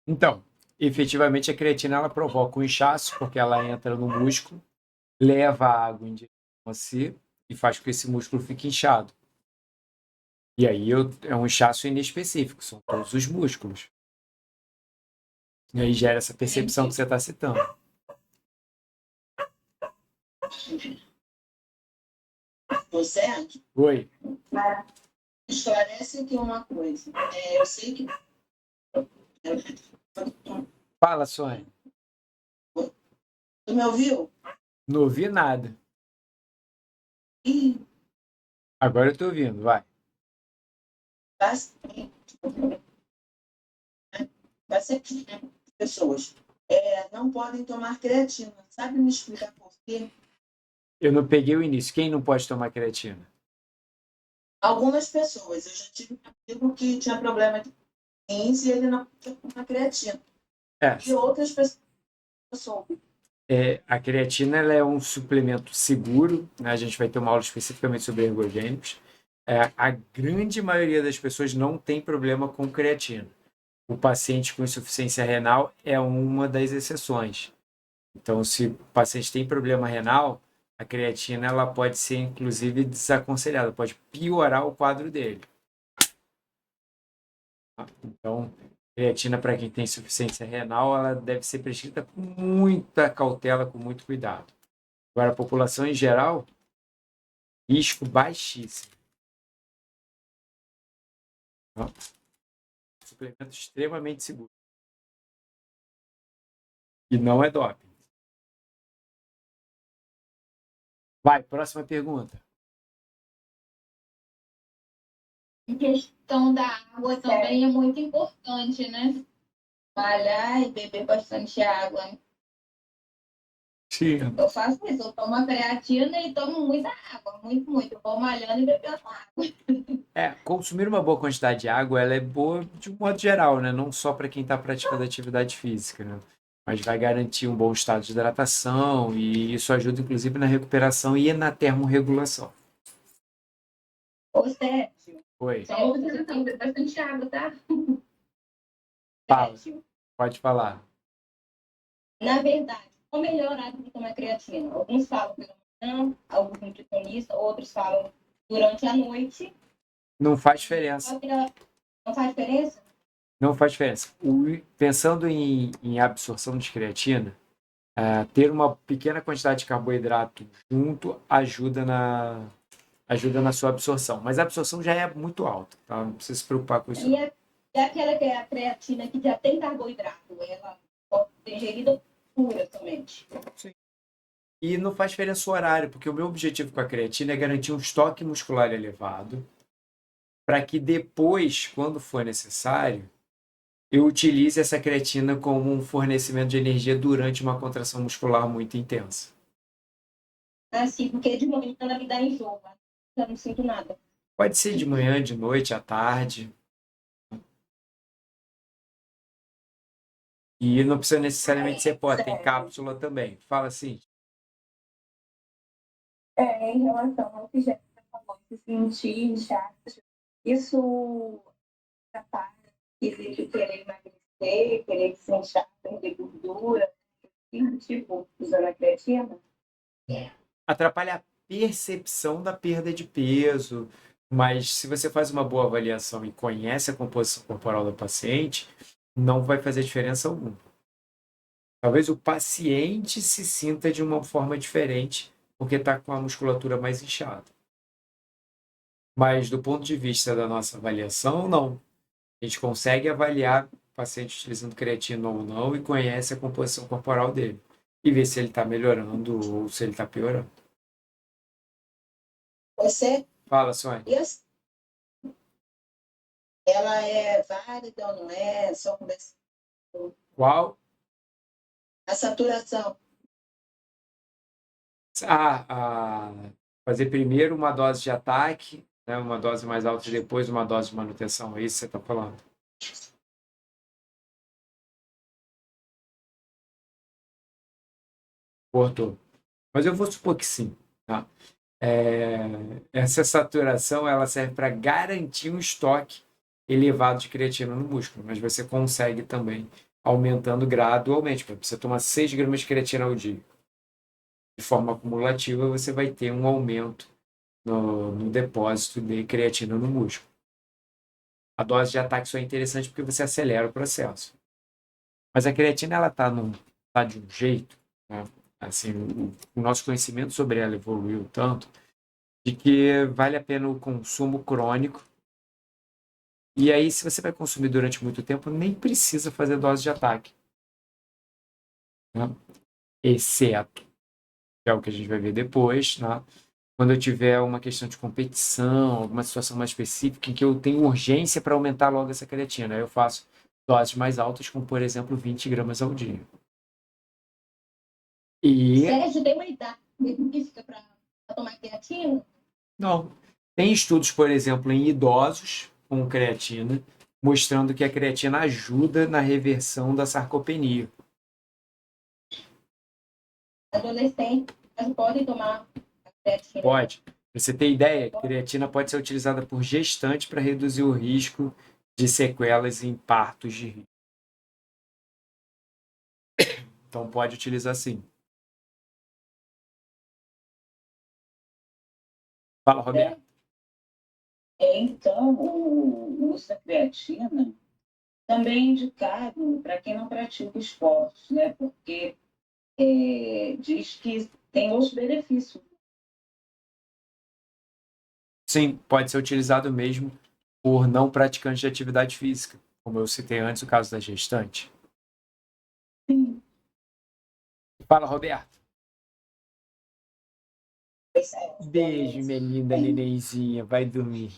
Então, efetivamente a creatina ela provoca um inchaço, porque ela entra no músculo, leva a água em direção a si e faz com que esse músculo fique inchado. E aí é um inchaço inespecífico, são todos os músculos. E aí gera essa percepção que você está citando. Você Oi. esclarece aqui uma coisa. Eu sei que. Fala, Sônia. Tu me ouviu? Não ouvi nada. Agora eu estou ouvindo, vai. Vai ser pessoas. não podem tomar creatina. Sabe me explicar por quê? Eu não peguei o início. Quem não pode tomar creatina? Algumas pessoas. Eu já tive um amigo que tinha problema de rins e ele não podia tomar creatina. É, E outras pessoas eu soube. a creatina ela é um suplemento seguro, né? A gente vai ter uma aula especificamente sobre ergogênicos. A grande maioria das pessoas não tem problema com creatina. O paciente com insuficiência renal é uma das exceções. Então, se o paciente tem problema renal, a creatina ela pode ser, inclusive, desaconselhada, pode piorar o quadro dele. Então, creatina para quem tem insuficiência renal, ela deve ser prescrita com muita cautela, com muito cuidado. Agora, a população em geral, risco baixíssimo. Suplemento extremamente seguro. E não é doping. Vai, próxima pergunta. Em questão da água também é muito importante, né? Malhar e beber bastante água. Sim. Eu faço isso, eu tomo a creatina e tomo muita água, muito. Eu vou malhando e bebendo água. Consumir uma boa quantidade de água, ela é boa de um modo geral, né? Não só para quem está praticando atividade física, né? Mas vai garantir um bom estado de hidratação e isso ajuda, inclusive, na recuperação e na termorregulação. Ô, Sérgio, Oi, Só você tem que beber bastante água, tá? fala, pode falar. Na verdade, qual o melhor horário para tomar creatina? Alguns falam pela manhã, alguns nutricionistas, outros falam durante a noite. Não faz diferença. Não faz diferença? Não faz diferença. Pensando em absorção de creatina, ter uma pequena quantidade de carboidrato junto ajuda na sua absorção. Mas a absorção já é muito alta, tá? Não precisa se preocupar com isso. E aquela que é a creatina que já tem carboidrato, ela pode ser ingerida pura somente. E não faz diferença o horário, porque o meu objetivo com a creatina é garantir um estoque muscular elevado, para que depois, quando for necessário, eu utilize essa creatina como um fornecimento de energia durante uma contração muscular muito intensa. Assim, porque de manhã ela me dá enjoo, mas eu não sinto nada. Pode ser de manhã, de noite, à tarde. E não precisa necessariamente ser pó, tem cápsula também. Fala assim. em relação ao que já falou, se sentir inchado, isso atrapalha de querer emagrecer, querer se inchar, perder gordura, tipo, usando a creatina? Atrapalha a percepção da perda de peso, mas se você faz uma boa avaliação e conhece a composição corporal do paciente, não vai fazer diferença alguma. Talvez o paciente se sinta de uma forma diferente, porque está com a musculatura mais inchada. Mas do ponto de vista da nossa avaliação, não. A gente consegue avaliar o paciente utilizando creatina ou não e conhece a composição corporal dele. E ver se ele está melhorando ou se ele está piorando. Você, Fala, Sônia. ela é válida ou não é? Só conversa. Qual? A saturação. Fazer primeiro uma dose de ataque, né, uma dose mais alta e depois uma dose de manutenção. É isso que você está falando? Cortou. Mas eu vou supor que sim. Tá? Essa saturação ela serve para garantir um estoque elevado de creatina no músculo, mas você consegue também aumentando gradualmente. Para você tomar 6 gramas de creatina ao dia. De forma acumulativa, você vai ter um aumento no depósito de creatina no músculo. A dose de ataque só é interessante porque você acelera o processo. Mas a creatina ela tá de um jeito, né? Assim, o nosso conhecimento sobre ela evoluiu tanto de que vale a pena o consumo crônico. E aí, se você vai consumir durante muito tempo, nem precisa fazer dose de ataque. Né? Exceto, que é o que a gente vai ver depois, né? Quando eu tiver uma questão de competição, alguma situação mais específica em que eu tenho urgência para aumentar logo essa creatina, aí eu faço doses mais altas, como por exemplo 20 gramas ao dia. E Sérgio, tem uma idade específica para tomar creatina? não. Tem estudos, por exemplo, em idosos com creatina, mostrando que a creatina ajuda na reversão da sarcopenia. Adolescentes podem tomar creatina? Pode. Para você ter ideia, a creatina pode ser utilizada por gestante para reduzir o risco de sequelas em partos de risco. Então, pode utilizar sim. Fala, Roberto. Então, o uso da creatina também é indicado para quem não pratica esportes, né? Porque diz que tem outros benefícios. Sim, pode ser utilizado mesmo por não praticantes de atividade física, como eu citei antes, o caso da gestante. Sim. Fala, Roberto. é, Beijo, minha linda nenenzinha. Vai dormir.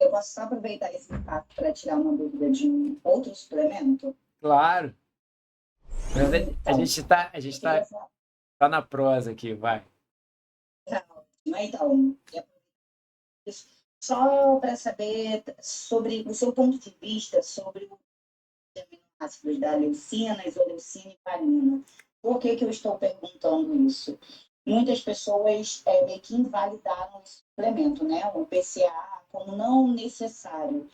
Eu posso só aproveitar esse impacto para tirar uma dúvida de um outro suplemento? Claro. A gente tá na prosa aqui, vai. Então, só para saber sobre o seu ponto de vista sobre os aminoácidos da leucina, isoleucina e valina. Por que eu estou perguntando isso? Muitas pessoas meio que invalidaram esse suplemento, né? O PCA, como não necessário.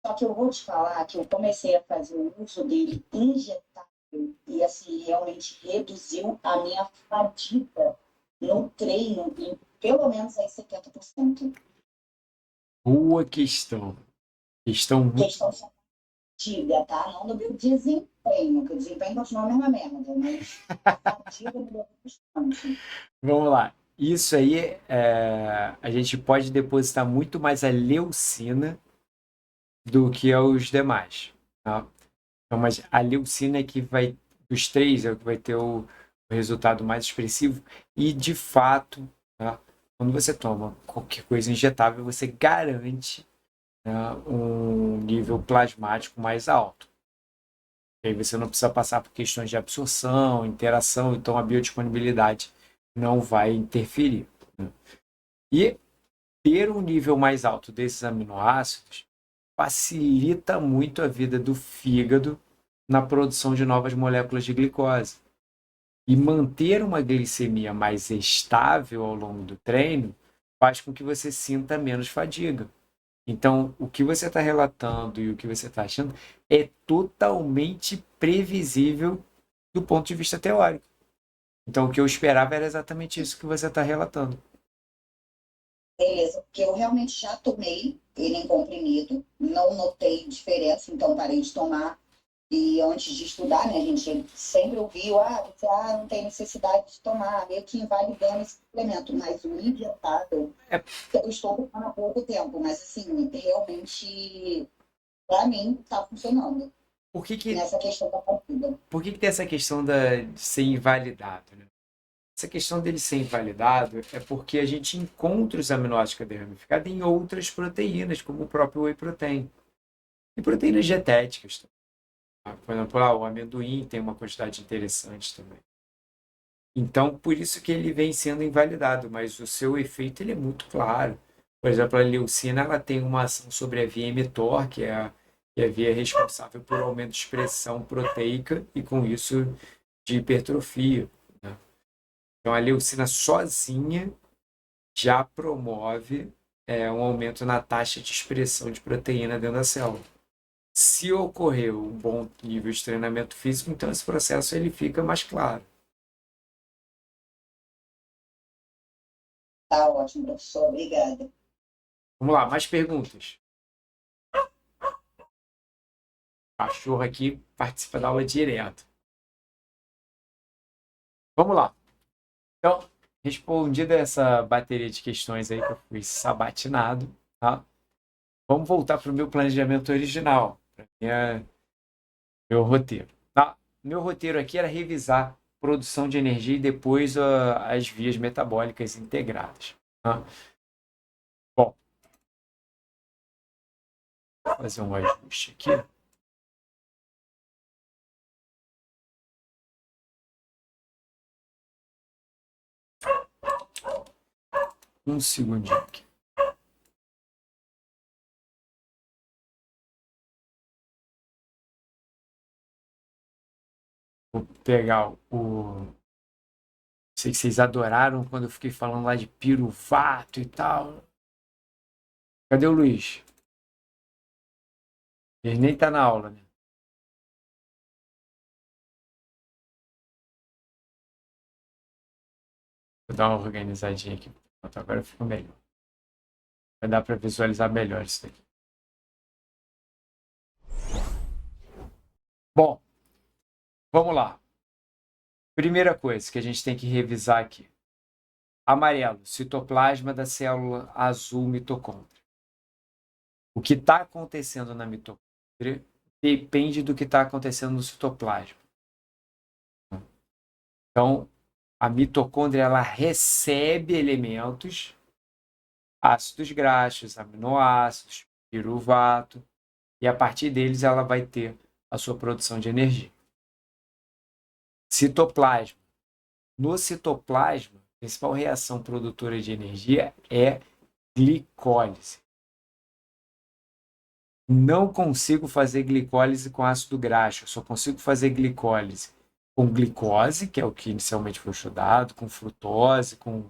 Só que eu vou te falar que eu comecei a fazer o uso dele injetável e, assim, realmente reduziu a minha fadiga no treino em pelo menos aí 70%. Boa questão. Questão muito. Questão de fadiga, tá? Não do meu desempenho, que o desempenho continua a mesma merda, mas a fadiga melhorou bastante. Vamos lá. Isso aí, a gente pode depositar muito mais a leucina do que aos demais. Tá? Então, mas a leucina é que vai, dos três, é o que vai ter o resultado mais expressivo. E, de fato, tá? Quando você toma qualquer coisa injetável, você garante, né, um nível plasmático mais alto. E aí você não precisa passar por questões de absorção, interação, então a biodisponibilidade não vai interferir. Né? E ter um nível mais alto desses aminoácidos facilita muito a vida do fígado na produção de novas moléculas de glicose. E manter uma glicemia mais estável ao longo do treino faz com que você sinta menos fadiga. Então, o que você está relatando e o que você está achando é totalmente previsível do ponto de vista teórico. Então, o que eu esperava era exatamente isso que você está relatando. Beleza, porque eu realmente já tomei ele em comprimido, não notei diferença, então parei de tomar. E antes de estudar, né, a gente sempre ouviu, você não tem necessidade de tomar, meio que invalidando esse suplemento, mas o injetável, eu estou tomando há pouco tempo, mas assim, realmente, para mim, está funcionando Por que que, nessa questão da partida. por que que tem essa questão de ser invalidado, né? Essa questão dele ser invalidado é porque a gente encontra os aminoácidos de cadeia ramificada em outras proteínas, como o próprio whey protein. E proteínas dietéticas. Por exemplo, o amendoim tem uma quantidade interessante também. Então, por isso que ele vem sendo invalidado, mas o seu efeito ele é muito claro. Por exemplo, a leucina ela tem uma ação sobre a via mTOR, que é a via responsável por aumento de expressão proteica e, com isso, de hipertrofia. Né? Então, a leucina sozinha já promove um aumento na taxa de expressão de proteína dentro da célula. Se ocorrer um bom nível de treinamento físico, então esse processo ele fica mais claro. Tá ótimo, professor, obrigada. Vamos lá, mais perguntas. O cachorro aqui participa da aula direto. Vamos lá. Então, respondida essa bateria de questões aí que eu fui sabatinado, tá? Vamos voltar para o meu planejamento original, para meu roteiro. Tá? Meu roteiro aqui era revisar produção de energia e depois as vias metabólicas integradas. Tá? Bom, vou fazer um ajuste aqui. um segundinho aqui. Vou pegar o... Sei que vocês adoraram quando eu fiquei falando lá de piruvato e tal. Cadê o Luiz? Ele nem tá na aula, né? Vou dar uma organizadinha aqui. Pronto, agora ficou melhor. Vai dar para visualizar melhor isso daqui. Bom, vamos lá. Primeira coisa que a gente tem que revisar aqui. Amarelo, citoplasma da célula azul mitocôndria. O que está acontecendo na mitocôndria depende do que está acontecendo no citoplasma. Então, a mitocôndria ela recebe elementos, ácidos graxos, aminoácidos, piruvato, e a partir deles ela vai ter a sua produção de energia. Citoplasma. No citoplasma, a principal reação produtora de energia é glicólise. Não consigo fazer glicólise com ácido graxo, só consigo fazer glicólise com glicose, que é o que inicialmente foi estudado, com frutose, com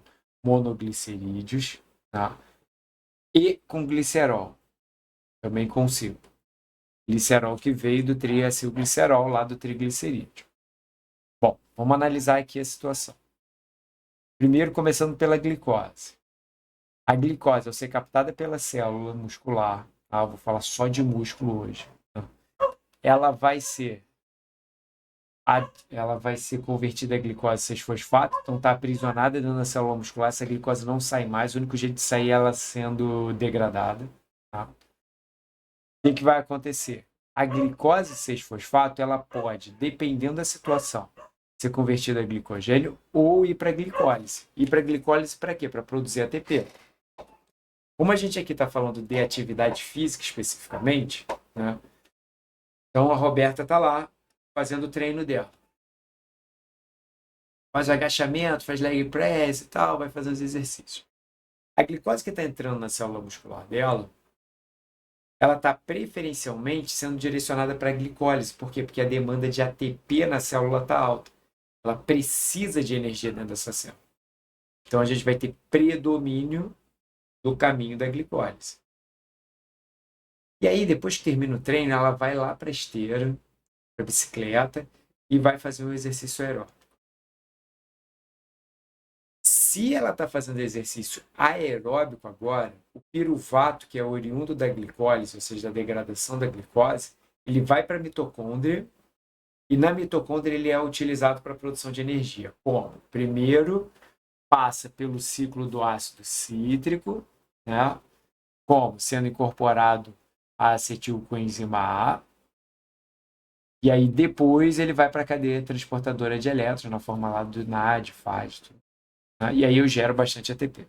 monoglicerídeos, tá? E com glicerol. Também consigo. Glicerol que veio do triacilglicerol, lá do triglicerídeo. Bom, vamos analisar aqui a situação. Primeiro, começando pela glicose. A glicose, ao ser captada pela célula muscular, tá? Vou falar só de músculo hoje, tá? Ela vai ser convertida a glicose 6-fosfato, então está aprisionada dentro da célula muscular, essa glicose não sai mais, o único jeito de sair é ela sendo degradada. Tá? O que vai acontecer? A glicose 6-fosfato, ela pode, dependendo da situação, ser convertida a glicogênio ou ir para a glicólise. Ir para a glicólise para quê? Para produzir ATP. Como a gente aqui está falando de atividade física especificamente, né? Então a Roberta está lá fazendo o treino dela. Faz agachamento, faz leg press e tal, vai fazer os exercícios. A glicose que está entrando na célula muscular dela, ela está preferencialmente sendo direcionada para a glicólise. Por quê? Porque a demanda de ATP na célula está alta. Ela precisa de energia dentro dessa célula. Então a gente vai ter predomínio do caminho da glicólise. E aí, depois que termina o treino, ela vai lá para a esteira, para a bicicleta, e vai fazer um exercício aeróbico. Se ela está fazendo exercício aeróbico agora, o piruvato, que é oriundo da glicólise, ou seja, da degradação da glicose, ele vai para a mitocôndria, e na mitocôndria ele é utilizado para a produção de energia. Como? Primeiro, passa pelo ciclo do ácido cítrico, né? Como? Sendo incorporado a acetilcoenzima A, e aí depois ele vai para a cadeia transportadora de elétrons, na forma lá do NAD, FAD, tudo. E aí eu gero bastante ATP.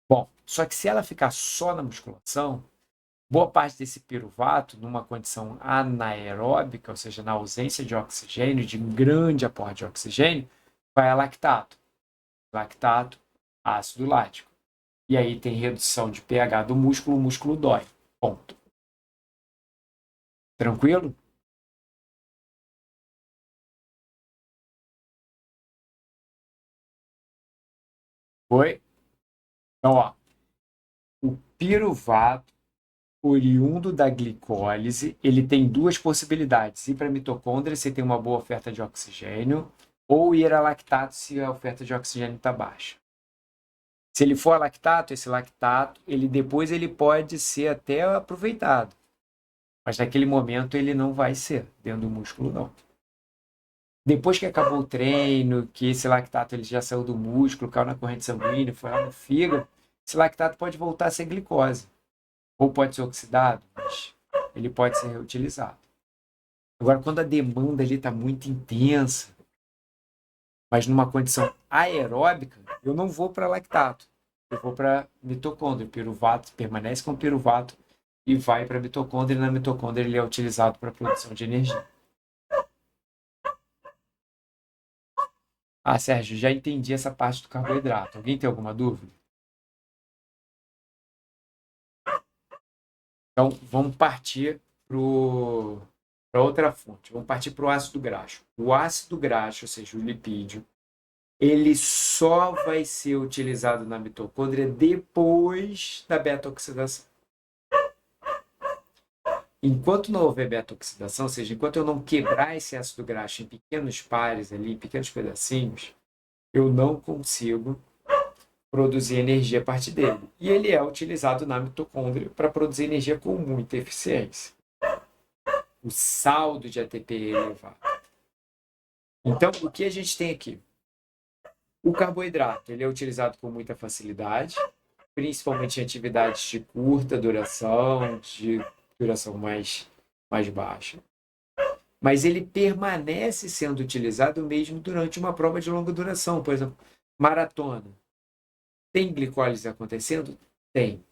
Bom, só que se ela ficar só na musculação, boa parte desse piruvato, numa condição anaeróbica, ou seja, na ausência de oxigênio, de grande aporte de oxigênio, vai a lactato. Lactato, ácido lático. E aí tem redução de pH do músculo, o músculo dói. Ponto. Tranquilo? Foi? Então, ó, o piruvato, oriundo da glicólise, ele tem duas possibilidades. Ir para a mitocôndria se tem uma boa oferta de oxigênio, ou ir a lactato se a oferta de oxigênio está baixa. Se ele for a lactato, esse lactato, depois ele pode ser até aproveitado. Mas naquele momento ele não vai ser dentro do músculo, não. Depois que acabou o treino, que esse lactato ele já saiu do músculo, caiu na corrente sanguínea, foi lá no fígado, esse lactato pode voltar a ser glicose. Ou pode ser oxidado, mas ele pode ser reutilizado. Agora, quando a demanda ali está muito intensa, mas numa condição aeróbica, eu não vou para lactato. Eu vou para mitocôndria. O piruvato permanece com o piruvato e vai para a mitocôndria. E na mitocôndria ele é utilizado para a produção de energia. Ah, Sérgio, já entendi essa parte do carboidrato. Alguém tem alguma dúvida? Então, vamos partir para outra fonte. Vamos partir para o ácido graxo. O ácido graxo, ou seja, o lipídio, ele só vai ser utilizado na mitocôndria depois da beta-oxidação. Enquanto não houver beta-oxidação, ou seja, enquanto eu não quebrar esse ácido graxo em pequenos pares ali, em pequenos pedacinhos, eu não consigo produzir energia a partir dele. E ele é utilizado na mitocôndria para produzir energia com muita eficiência. O saldo de ATP é elevado. Então, o que a gente tem aqui? O carboidrato, ele é utilizado com muita facilidade, principalmente em atividades de curta duração, de duração mais baixa. Mas ele permanece sendo utilizado mesmo durante uma prova de longa duração. Por exemplo, maratona. Tem glicólise acontecendo? Tem.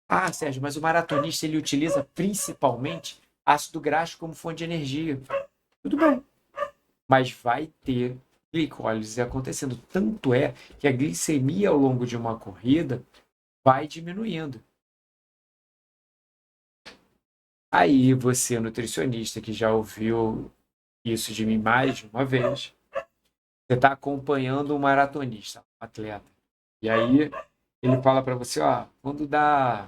Ah, Sérgio, mas o maratonista ele utiliza principalmente ácido graxo como fonte de energia. Tudo bem. Mas vai ter glicólise acontecendo. Tanto é que a glicemia ao longo de uma corrida vai diminuindo. Aí você, nutricionista, que já ouviu isso de mim mais de uma vez, você está acompanhando um maratonista, um atleta. E aí ele fala para você, ó, quando dá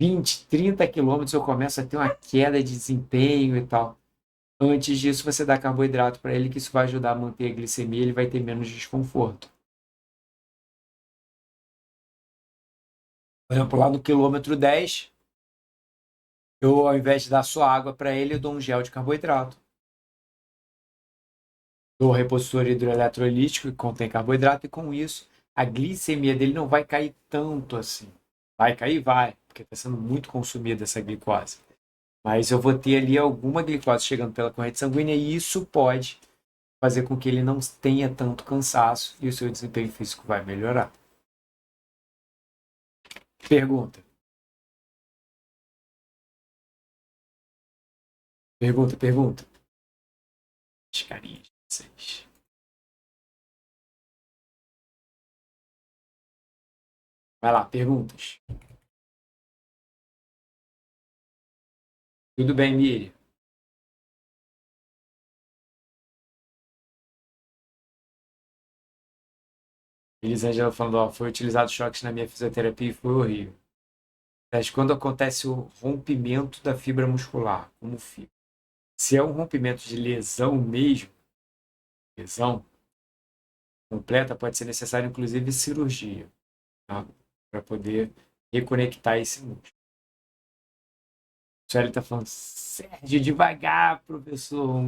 20, 30 quilômetros eu começo a ter uma queda de desempenho e tal. Antes disso, você dá carboidrato para ele, que isso vai ajudar a manter a glicemia, ele vai ter menos desconforto. Por exemplo, lá no quilômetro 10, eu, ao invés de dar só água para ele, eu dou um gel de carboidrato. Dou repositor hidroeletrolítico que contém carboidrato, e com isso, a glicemia dele não vai cair tanto assim. Vai cair? Vai, porque está sendo muito consumida essa glicose. Mas eu vou ter ali alguma glicose chegando pela corrente sanguínea e isso pode fazer com que ele não tenha tanto cansaço e o seu desempenho físico vai melhorar. Pergunta. Pergunta. As carinhas de vocês. Vai lá, perguntas. Tudo bem, Miriam? Elisângela falando, ó, foi utilizado choques na minha fisioterapia e foi horrível. Mas quando acontece o rompimento da fibra muscular, como fica? Se é um rompimento de lesão mesmo, lesão completa, pode ser necessário inclusive cirurgia, tá? Para poder reconectar esse músculo. O Sueli está falando, Sérgio, devagar, professor,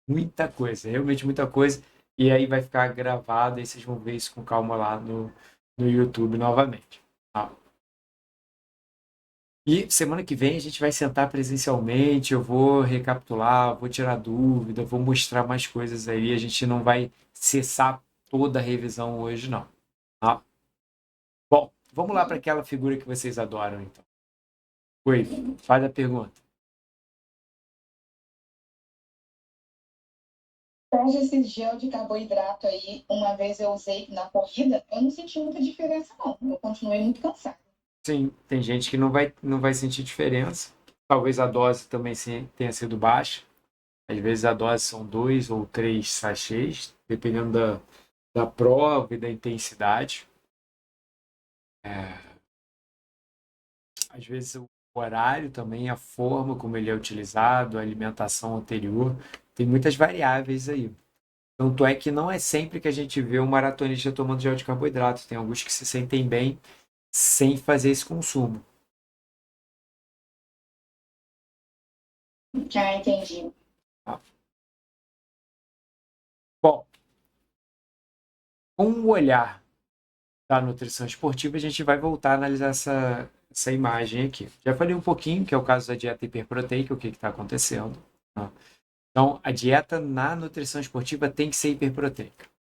muita coisa, realmente muita coisa, e aí vai ficar gravado, e vocês vão ver isso com calma lá no YouTube novamente. Tá? E semana que vem a gente vai sentar presencialmente, eu vou recapitular, vou tirar dúvida, vou mostrar mais coisas aí, a gente não vai cessar toda a revisão hoje, não. Tá? Bom, vamos lá para aquela figura que vocês adoram, então. Oi, faz a pergunta. Hoje esse gel de carboidrato aí, uma vez eu usei na corrida, eu não senti muita diferença, não. Eu continuei muito cansada. Sim, tem gente que não vai sentir diferença. Talvez a dose também tenha sido baixa. Às vezes a dose são 2 ou 3 sachês, dependendo da prova e da intensidade. Às vezes o horário também, a forma como ele é utilizado, a alimentação anterior, tem muitas variáveis aí. Tanto é que não é sempre que a gente vê um maratonista tomando gel de carboidrato. Tem alguns que se sentem bem sem fazer esse consumo. Já entendi. Bom, com o olhar da nutrição esportiva, a gente vai voltar a analisar essa imagem aqui. Já falei um pouquinho, que é o caso da dieta hiperproteica, o que está acontecendo. Tá? Então, a dieta na nutrição esportiva tem que ser hiperproteica.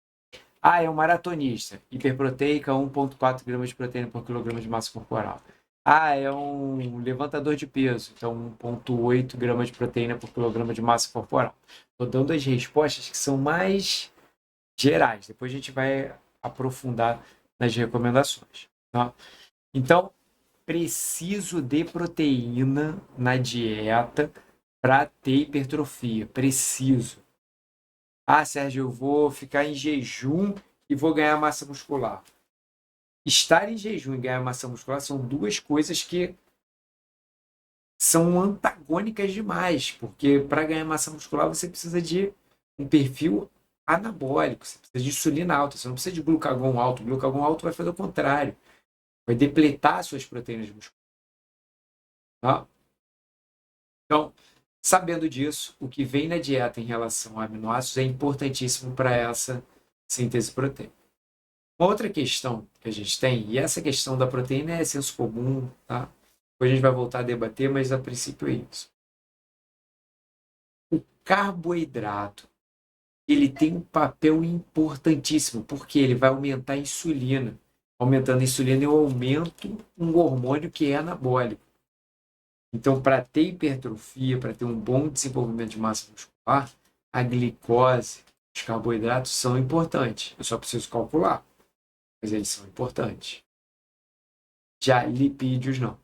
Ah, é um maratonista, hiperproteica, 1,4 gramas de proteína por quilograma de massa corporal. Ah, é um levantador de peso, então 1,8 gramas de proteína por quilograma de massa corporal. Estou dando as respostas que são mais gerais. Depois a gente vai aprofundar nas recomendações. Tá? Então, preciso de proteína na dieta para ter hipertrofia. Preciso. Ah, Sérgio, eu vou ficar em jejum e vou ganhar massa muscular. Estar em jejum e ganhar massa muscular são duas coisas que são antagônicas demais, porque para ganhar massa muscular você precisa de um perfil anabólico, você precisa de insulina alta, você não precisa de glucagon alto. O glucagon alto vai fazer o contrário, vai depletar suas proteínas musculares. Tá? Então, sabendo disso, o que vem na dieta em relação a aminoácidos é importantíssimo para essa síntese proteica. Uma outra questão que a gente tem, e essa questão da proteína é senso comum, tá? Depois a gente vai voltar a debater, mas a princípio é isso. O carboidrato, ele tem um papel importantíssimo, porque ele vai aumentar a insulina. Aumentando a insulina, eu aumento um hormônio que é anabólico. Então, para ter hipertrofia, para ter um bom desenvolvimento de massa muscular, a glicose, os carboidratos são importantes. Eu só preciso calcular, mas eles são importantes. Já lipídios, não.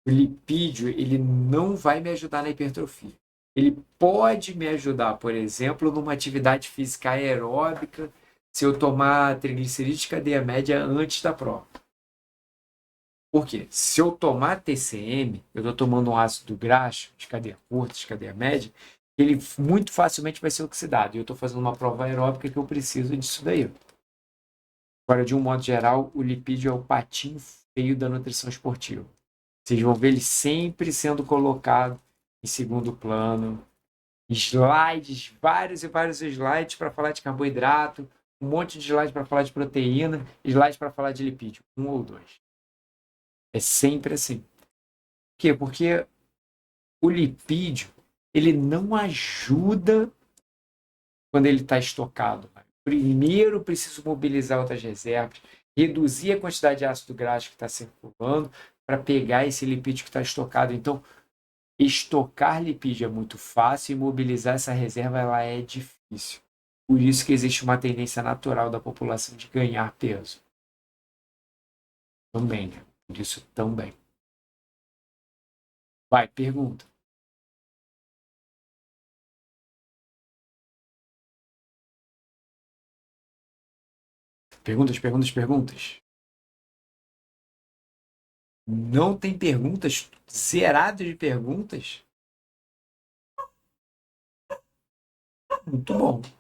O lipídio, ele não vai me ajudar na hipertrofia. Ele pode me ajudar, por exemplo, numa atividade física aeróbica, se eu tomar triglicerídeos de cadeia média antes da prova. Por quê? Se eu tomar TCM, eu estou tomando um ácido graxo de cadeia curta, de cadeia média, ele muito facilmente vai ser oxidado. E eu estou fazendo uma prova aeróbica que eu preciso disso daí. Agora, de um modo geral, o lipídio é o patinho feio da nutrição esportiva. Vocês vão ver ele sempre sendo colocado em segundo plano. Slides, vários e vários slides para falar de carboidrato, um monte de slides para falar de proteína, slides para falar de lipídio, 1 ou 2. É sempre assim. Por quê? Porque o lipídio, ele não ajuda quando ele está estocado. Primeiro, eu preciso mobilizar outras reservas, reduzir a quantidade de ácido graxo que está circulando para pegar esse lipídio que está estocado. Então, estocar lipídio é muito fácil e mobilizar essa reserva ela é difícil. Por isso que existe uma tendência natural da população de ganhar peso. Também, né? Por isso também. Vai, pergunta. Perguntas. Não tem perguntas? Zerado de perguntas? Muito bom.